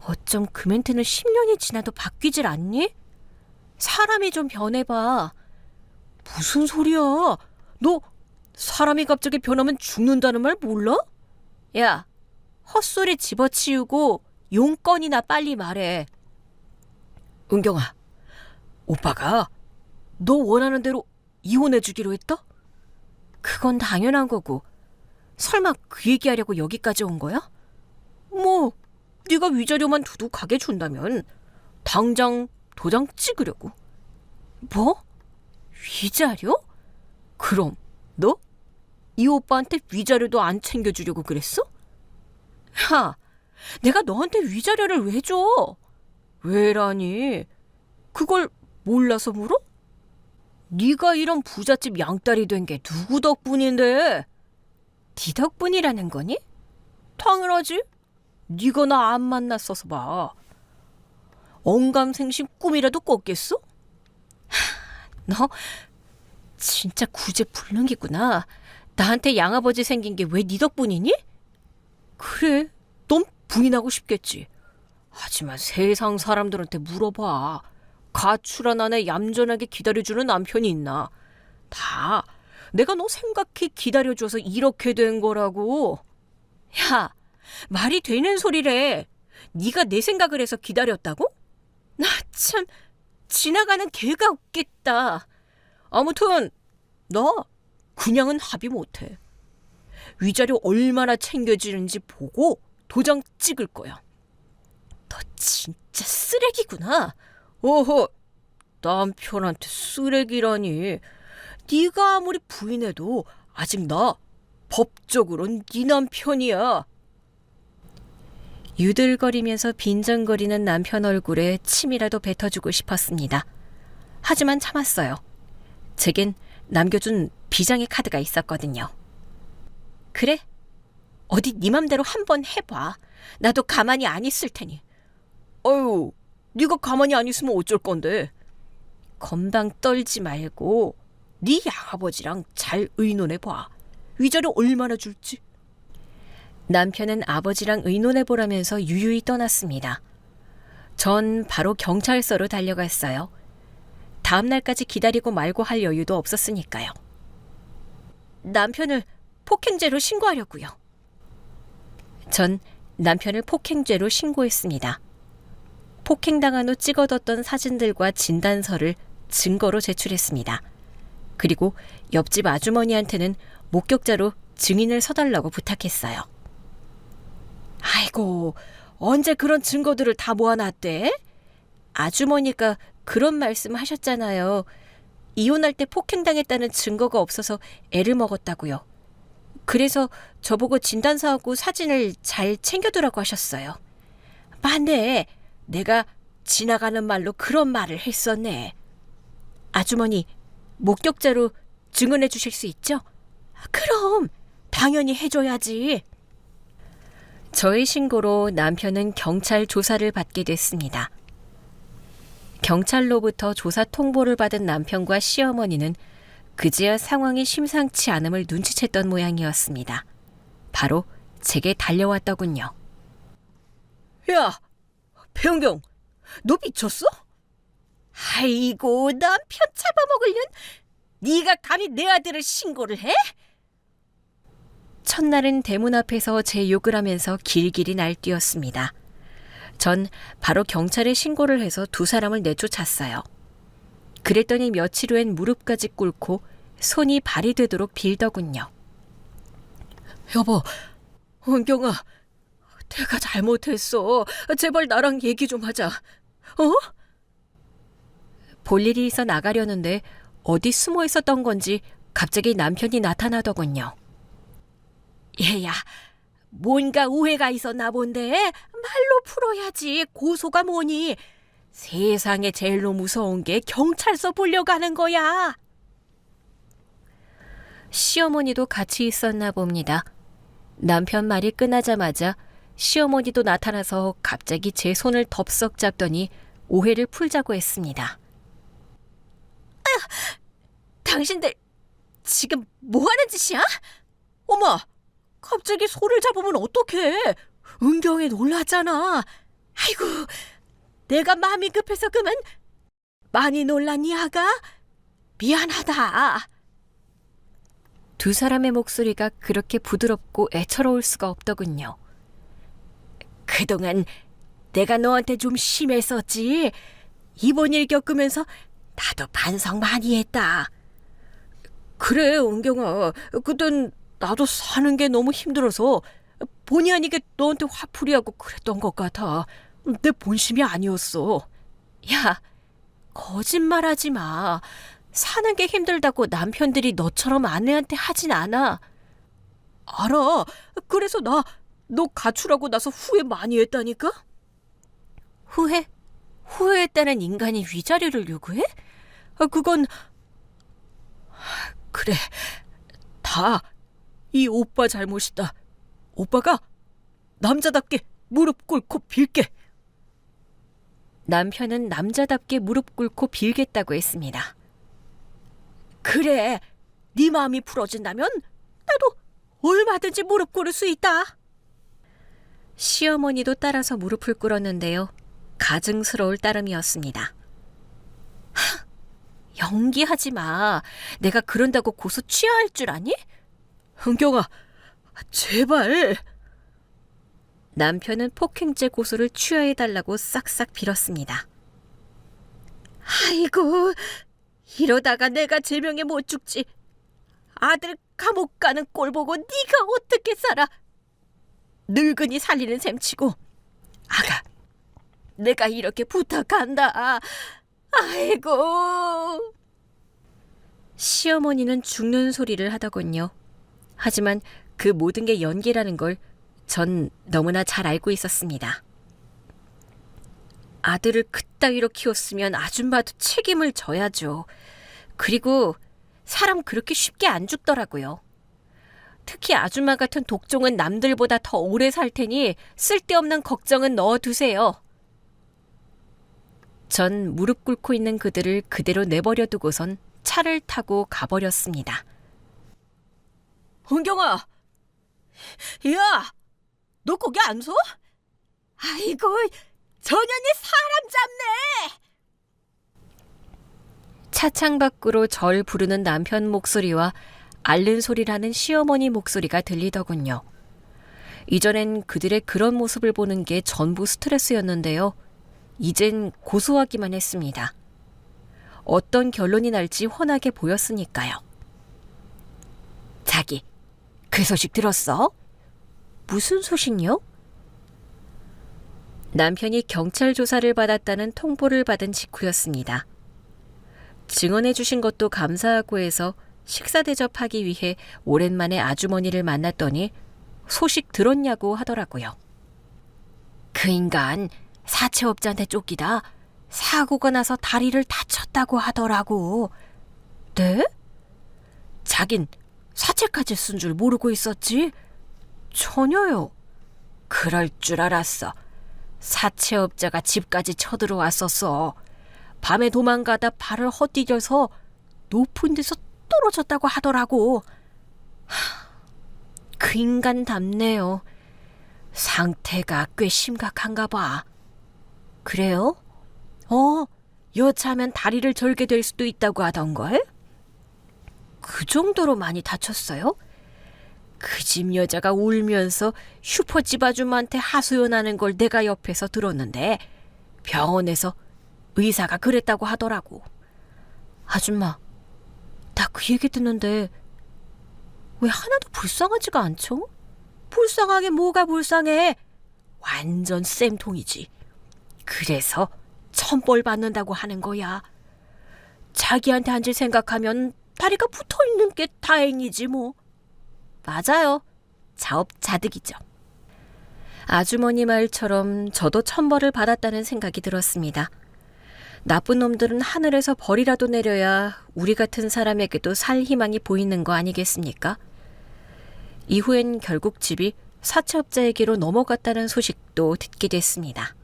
어쩜 그 멘트는 10년이 지나도 바뀌질 않니? 사람이 좀 변해봐. 무슨 소리야? 너 사람이 갑자기 변하면 죽는다는 말 몰라? 야, 헛소리 집어치우고 용건이나 빨리 말해. 은경아, 오빠가 너 원하는 대로 이혼해주기로 했다? 그건 당연한 거고. 설마 그 얘기하려고 여기까지 온 거야? 뭐 네가 위자료만 두둑하게 준다면 당장 도장 찍으려고. 뭐? 위자료? 그럼 너? 이 오빠한테 위자료도 안 챙겨주려고 그랬어? 야, 내가 너한테 위자료를 왜 줘? 왜라니? 그걸 몰라서 물어? 네가 이런 부잣집 양딸이 된 게 누구 덕분인데? 네 덕분이라는 거니? 당연하지. 네가 나 안 만났어서 봐. 언감생심 꿈이라도 꿨겠어? 너 진짜 구제불능이구나. 나한테 양아버지 생긴 게 왜 네 덕분이니? 그래, 넌 분이 나고 싶겠지. 하지만 세상 사람들한테 물어봐. 가출한 아내 얌전하게 기다려주는 남편이 있나? 다 내가 너 생각해 기다려줘서 이렇게 된 거라고. 야, 말이 되는 소리래. 네가 내 생각을 해서 기다렸다고? 나 참 지나가는 개가 없겠다. 아무튼 나 그냥은 합의 못해. 위자료 얼마나 챙겨지는지 보고 도장 찍을 거야. 너 진짜 쓰레기구나. 어허, 남편한테 쓰레기라니. 네가 아무리 부인해도 아직 나 법적으로는 네 남편이야. 유들거리면서 빈정거리는 남편 얼굴에 침이라도 뱉어주고 싶었습니다. 하지만 참았어요. 제겐 남겨준 비장의 카드가 있었거든요. 그래? 어디 네 맘대로 한번 해봐. 나도 가만히 안 있을 테니. 아유, 네가 가만히 안 있으면 어쩔 건데. 건방 떨지 말고 네 양아버지랑 잘 의논해봐. 위자료 얼마나 줄지. 남편은 아버지랑 의논해보라면서 유유히 떠났습니다. 전 바로 경찰서로 달려갔어요. 다음 날까지 기다리고 말고 할 여유도 없었으니까요. 남편을 폭행죄로 신고하려고요. 전 남편을 폭행죄로 신고했습니다. 폭행당한 후 찍어뒀던 사진들과 진단서를 증거로 제출했습니다. 그리고 옆집 아주머니한테는 목격자로 증인을 서달라고 부탁했어요. 아이고, 언제 그런 증거들을 다 모아놨대? 아주머니가 그런 말씀 하셨잖아요. 이혼할 때 폭행당했다는 증거가 없어서 애를 먹었다고요. 그래서 저보고 진단서하고 사진을 잘 챙겨두라고 하셨어요. 맞네. 내가 지나가는 말로 그런 말을 했었네. 아주머니, 목격자로 증언해 주실 수 있죠? 그럼 당연히 해줘야지. 저의 신고로 남편은 경찰 조사를 받게 됐습니다. 경찰로부터 조사 통보를 받은 남편과 시어머니는 그제야 상황이 심상치 않음을 눈치챘던 모양이었습니다. 바로 제게 달려왔더군요. 야, 배은경, 너 미쳤어? 아이고, 남편 잡아먹으려는 네가 감히 내 아들을 신고를 해? 첫날은 대문 앞에서 제 욕을 하면서 길길이 날뛰었습니다. 전 바로 경찰에 신고를 해서 두 사람을 내쫓았어요. 그랬더니 며칠 후엔 무릎까지 꿇고 손이 발이 되도록 빌더군요. 여보, 은경아, 내가 잘못했어. 제발 나랑 얘기 좀 하자. 어? 볼 일이 있어 나가려는데 어디 숨어 있었던 건지 갑자기 남편이 나타나더군요. 얘야, 뭔가 오해가 있었나 본데 말로 풀어야지. 고소가 뭐니. 세상에 제일로 무서운 게 경찰서 불려가는 거야. 시어머니도 같이 있었나 봅니다. 남편 말이 끝나자마자 시어머니도 나타나서 갑자기 제 손을 덥석 잡더니 오해를 풀자고 했습니다. 당신들 지금 뭐 하는 짓이야? 어머, 갑자기 손을 잡으면 어떡해. 은경이 놀랐잖아. 아이고, 내가 마음이 급해서 그만. 많이 놀랐니, 아가? 미안하다. 두 사람의 목소리가 그렇게 부드럽고 애처로울 수가 없더군요. 그동안 내가 너한테 좀 심했었지. 이번 일 겪으면서 나도 반성 많이 했다. 그래, 은경아. 그땐 나도 사는 게 너무 힘들어서 본의 아니게 너한테 화풀이하고 그랬던 것 같아. 내 본심이 아니었어. 야, 거짓말하지 마. 사는 게 힘들다고 남편들이 너처럼 아내한테 하진 않아. 알아. 그래서 너 가출하고 나서 후회 많이 했다니까? 후회? 후회했다는 인간이 위자료를 요구해? 그건 그래. 다 이 오빠 잘못이다. 오빠가 남자답게 무릎 꿇고 빌게. 남편은 남자답게 무릎 꿇고 빌겠다고 했습니다. 그래, 네 마음이 풀어진다면 나도 얼마든지 무릎 꿇을 수 있다. 시어머니도 따라서 무릎을 꿇었는데요. 가증스러울 따름이었습니다. 연기하지 마. 내가 그런다고 고소 취하할 줄 아니? 은경아, 제발. 남편은 폭행죄 고소를 취하해달라고 싹싹 빌었습니다. 아이고, 이러다가 내가 제명에 못 죽지. 아들 감옥 가는 꼴 보고 네가 어떻게 살아? 늙은이 살리는 셈치고. 아가, 내가 이렇게 부탁한다. 아이고. 시어머니는 죽는 소리를 하더군요. 하지만 그 모든 게 연기라는 걸 전 너무나 잘 알고 있었습니다. 아들을 그따위로 키웠으면 아줌마도 책임을 져야죠. 그리고 사람 그렇게 쉽게 안 죽더라고요. 특히 아줌마 같은 독종은 남들보다 더 오래 살 테니 쓸데없는 걱정은 넣어두세요. 전 무릎 꿇고 있는 그들을 그대로 내버려 두고선 차를 타고 가버렸습니다. 은경아, 야, 너 거기 안 서? 아이고, 전현이 사람 잡네. 차창 밖으로 절 부르는 남편 목소리와 앓는 소리라는 시어머니 목소리가 들리더군요. 이전엔 그들의 그런 모습을 보는 게 전부 스트레스였는데요. 이젠 고소하기만 했습니다. 어떤 결론이 날지 훤하게 보였으니까요. 자기, 그 소식 들었어? 무슨 소식요? 남편이 경찰 조사를 받았다는 통보를 받은 직후였습니다. 증언해 주신 것도 감사하고 해서 식사 대접하기 위해 오랜만에 아주머니를 만났더니 소식 들었냐고 하더라고요. 그 인간 사채업자한테 쫓기다 사고가 나서 다리를 다쳤다고 하더라고. 네? 자긴 사채까지 쓴 줄 모르고 있었지? 전혀요. 그럴 줄 알았어. 사채업자가 집까지 쳐들어왔었어. 밤에 도망가다 발을 헛디뎌서 높은 데서 떨어졌다고 하더라고. 그 인간답네요. 상태가 꽤 심각한가 봐. 그래요? 여차하면 다리를 절게 될 수도 있다고 하던걸? 그 정도로 많이 다쳤어요? 그 집 여자가 울면서 슈퍼집 아줌마한테 하소연하는 걸 내가 옆에서 들었는데 병원에서 의사가 그랬다고 하더라고. 아줌마, 나 그 얘기 듣는데 왜 하나도 불쌍하지가 않죠? 불쌍하게 뭐가 불쌍해? 완전 쌤통이지. 그래서 천벌 받는다고 하는 거야. 자기한테 한 짓 생각하면 다리가 붙어있는 게 다행이지 뭐. 맞아요. 자업자득이죠. 아주머니 말처럼 저도 천벌을 받았다는 생각이 들었습니다. 나쁜 놈들은 하늘에서 벌이라도 내려야 우리 같은 사람에게도 살 희망이 보이는 거 아니겠습니까? 이후엔 결국 집이 사채업자에게로 넘어갔다는 소식도 듣게 됐습니다.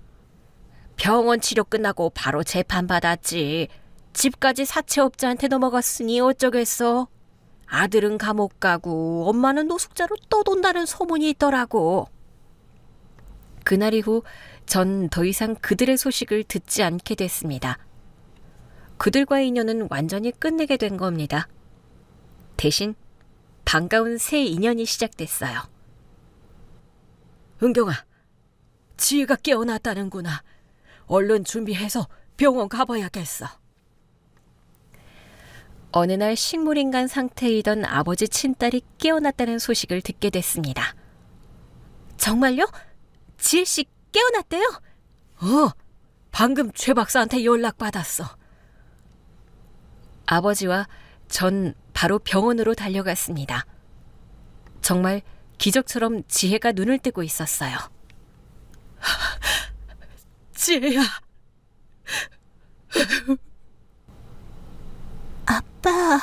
병원 치료 끝나고 바로 재판받았지. 집까지 사채업자한테 넘어갔으니 어쩌겠어. 아들은 감옥 가고 엄마는 노숙자로 떠돈다는 소문이 있더라고. 그날 이후 전 더 이상 그들의 소식을 듣지 않게 됐습니다. 그들과의 인연은 완전히 끝내게 된 겁니다. 대신 반가운 새 인연이 시작됐어요. 은경아, 지혜가 깨어났다는구나. 얼른 준비해서 병원 가봐야겠어. 어느 날 식물인간 상태이던 아버지 친딸이 깨어났다는 소식을 듣게 됐습니다. 정말요? 지혜씨 깨어났대요? 방금 최 박사한테 연락받았어. 아버지와 전 바로 병원으로 달려갔습니다. 정말 기적처럼 지혜가 눈을 뜨고 있었어요. 지혜야. 아빠.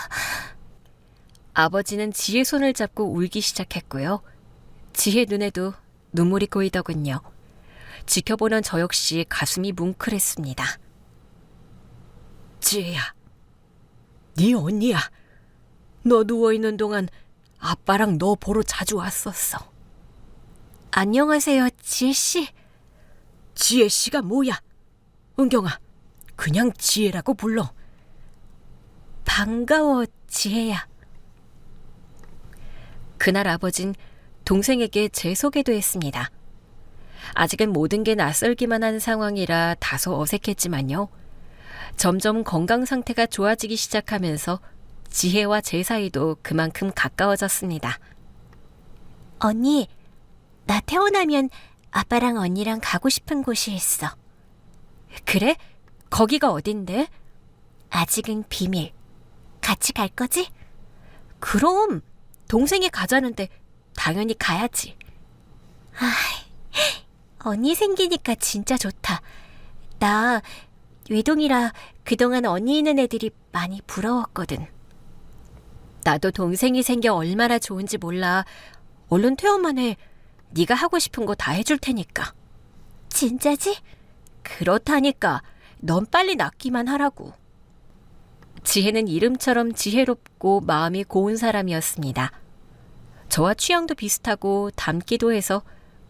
아버지는 지혜 손을 잡고 울기 시작했고요. 지혜 눈에도 눈물이 고이더군요. 지켜보는 저 역시 가슴이 뭉클했습니다. 지혜야, 네 언니야. 너 누워있는 동안 아빠랑 너 보러 자주 왔었어. 안녕하세요, 지혜씨. 지혜씨가 뭐야? 은경아, 그냥 지혜라고 불러. 반가워, 지혜야. 그날 아버진 동생에게 제 소개도 했습니다. 아직은 모든 게 낯설기만 한 상황이라 다소 어색했지만요. 점점 건강 상태가 좋아지기 시작하면서 지혜와 제 사이도 그만큼 가까워졌습니다. 언니, 나 태어나면 아빠랑 언니랑 가고 싶은 곳이 있어. 그래? 거기가 어딘데? 아직은 비밀. 같이 갈 거지? 그럼 동생이 가자는데 당연히 가야지. 언니 생기니까 진짜 좋다. 나 외동이라 그동안 언니 있는 애들이 많이 부러웠거든. 나도 동생이 생겨 얼마나 좋은지 몰라. 얼른 퇴원만 해. 네가 하고 싶은 거 다 해줄 테니까. 진짜지? 그렇다니까. 넌 빨리 낳기만 하라고. 지혜는 이름처럼 지혜롭고 마음이 고운 사람이었습니다. 저와 취향도 비슷하고 닮기도 해서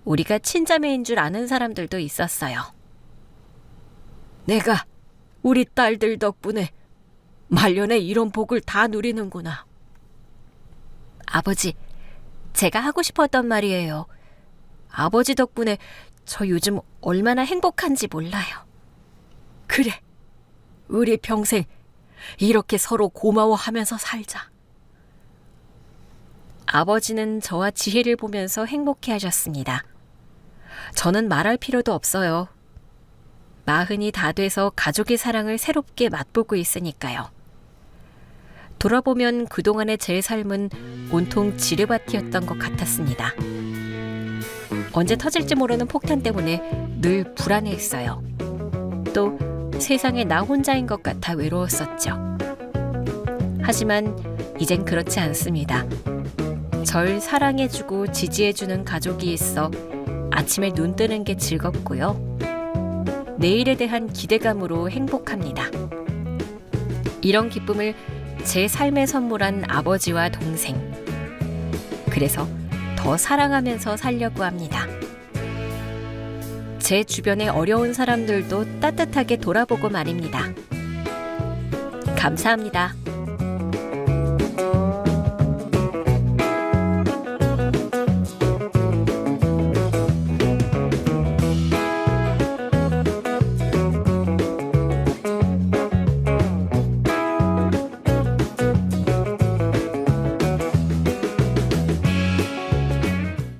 우리가 친자매인 줄 아는 사람들도 있었어요. 내가 우리 딸들 덕분에 말년에 이런 복을 다 누리는구나. 아버지, 제가 하고 싶었던 말이에요. 아버지 덕분에 저 요즘 얼마나 행복한지 몰라요. 그래, 우리 평생 이렇게 서로 고마워하면서 살자. 아버지는 저와 지혜를 보면서 행복해하셨습니다. 저는 말할 필요도 없어요. 40이 다 돼서 가족의 사랑을 새롭게 맛보고 있으니까요. 돌아보면 그동안의 제 삶은 온통 지르바티였던 것 같았습니다. 언제 터질지 모르는 폭탄 때문에 늘 불안해했어요. 또 세상에 나 혼자인 것 같아 외로웠었죠. 하지만 이젠 그렇지 않습니다. 절 사랑해주고 지지해주는 가족이 있어 아침에 눈 뜨는 게 즐겁고요. 내일에 대한 기대감으로 행복합니다. 이런 기쁨을 제 삶에 선물한 아버지와 동생. 그래서 더 사랑하면서 살려고 합니다. 제 주변의 어려운 사람들도 따뜻하게 돌아보고 말입니다. 감사합니다.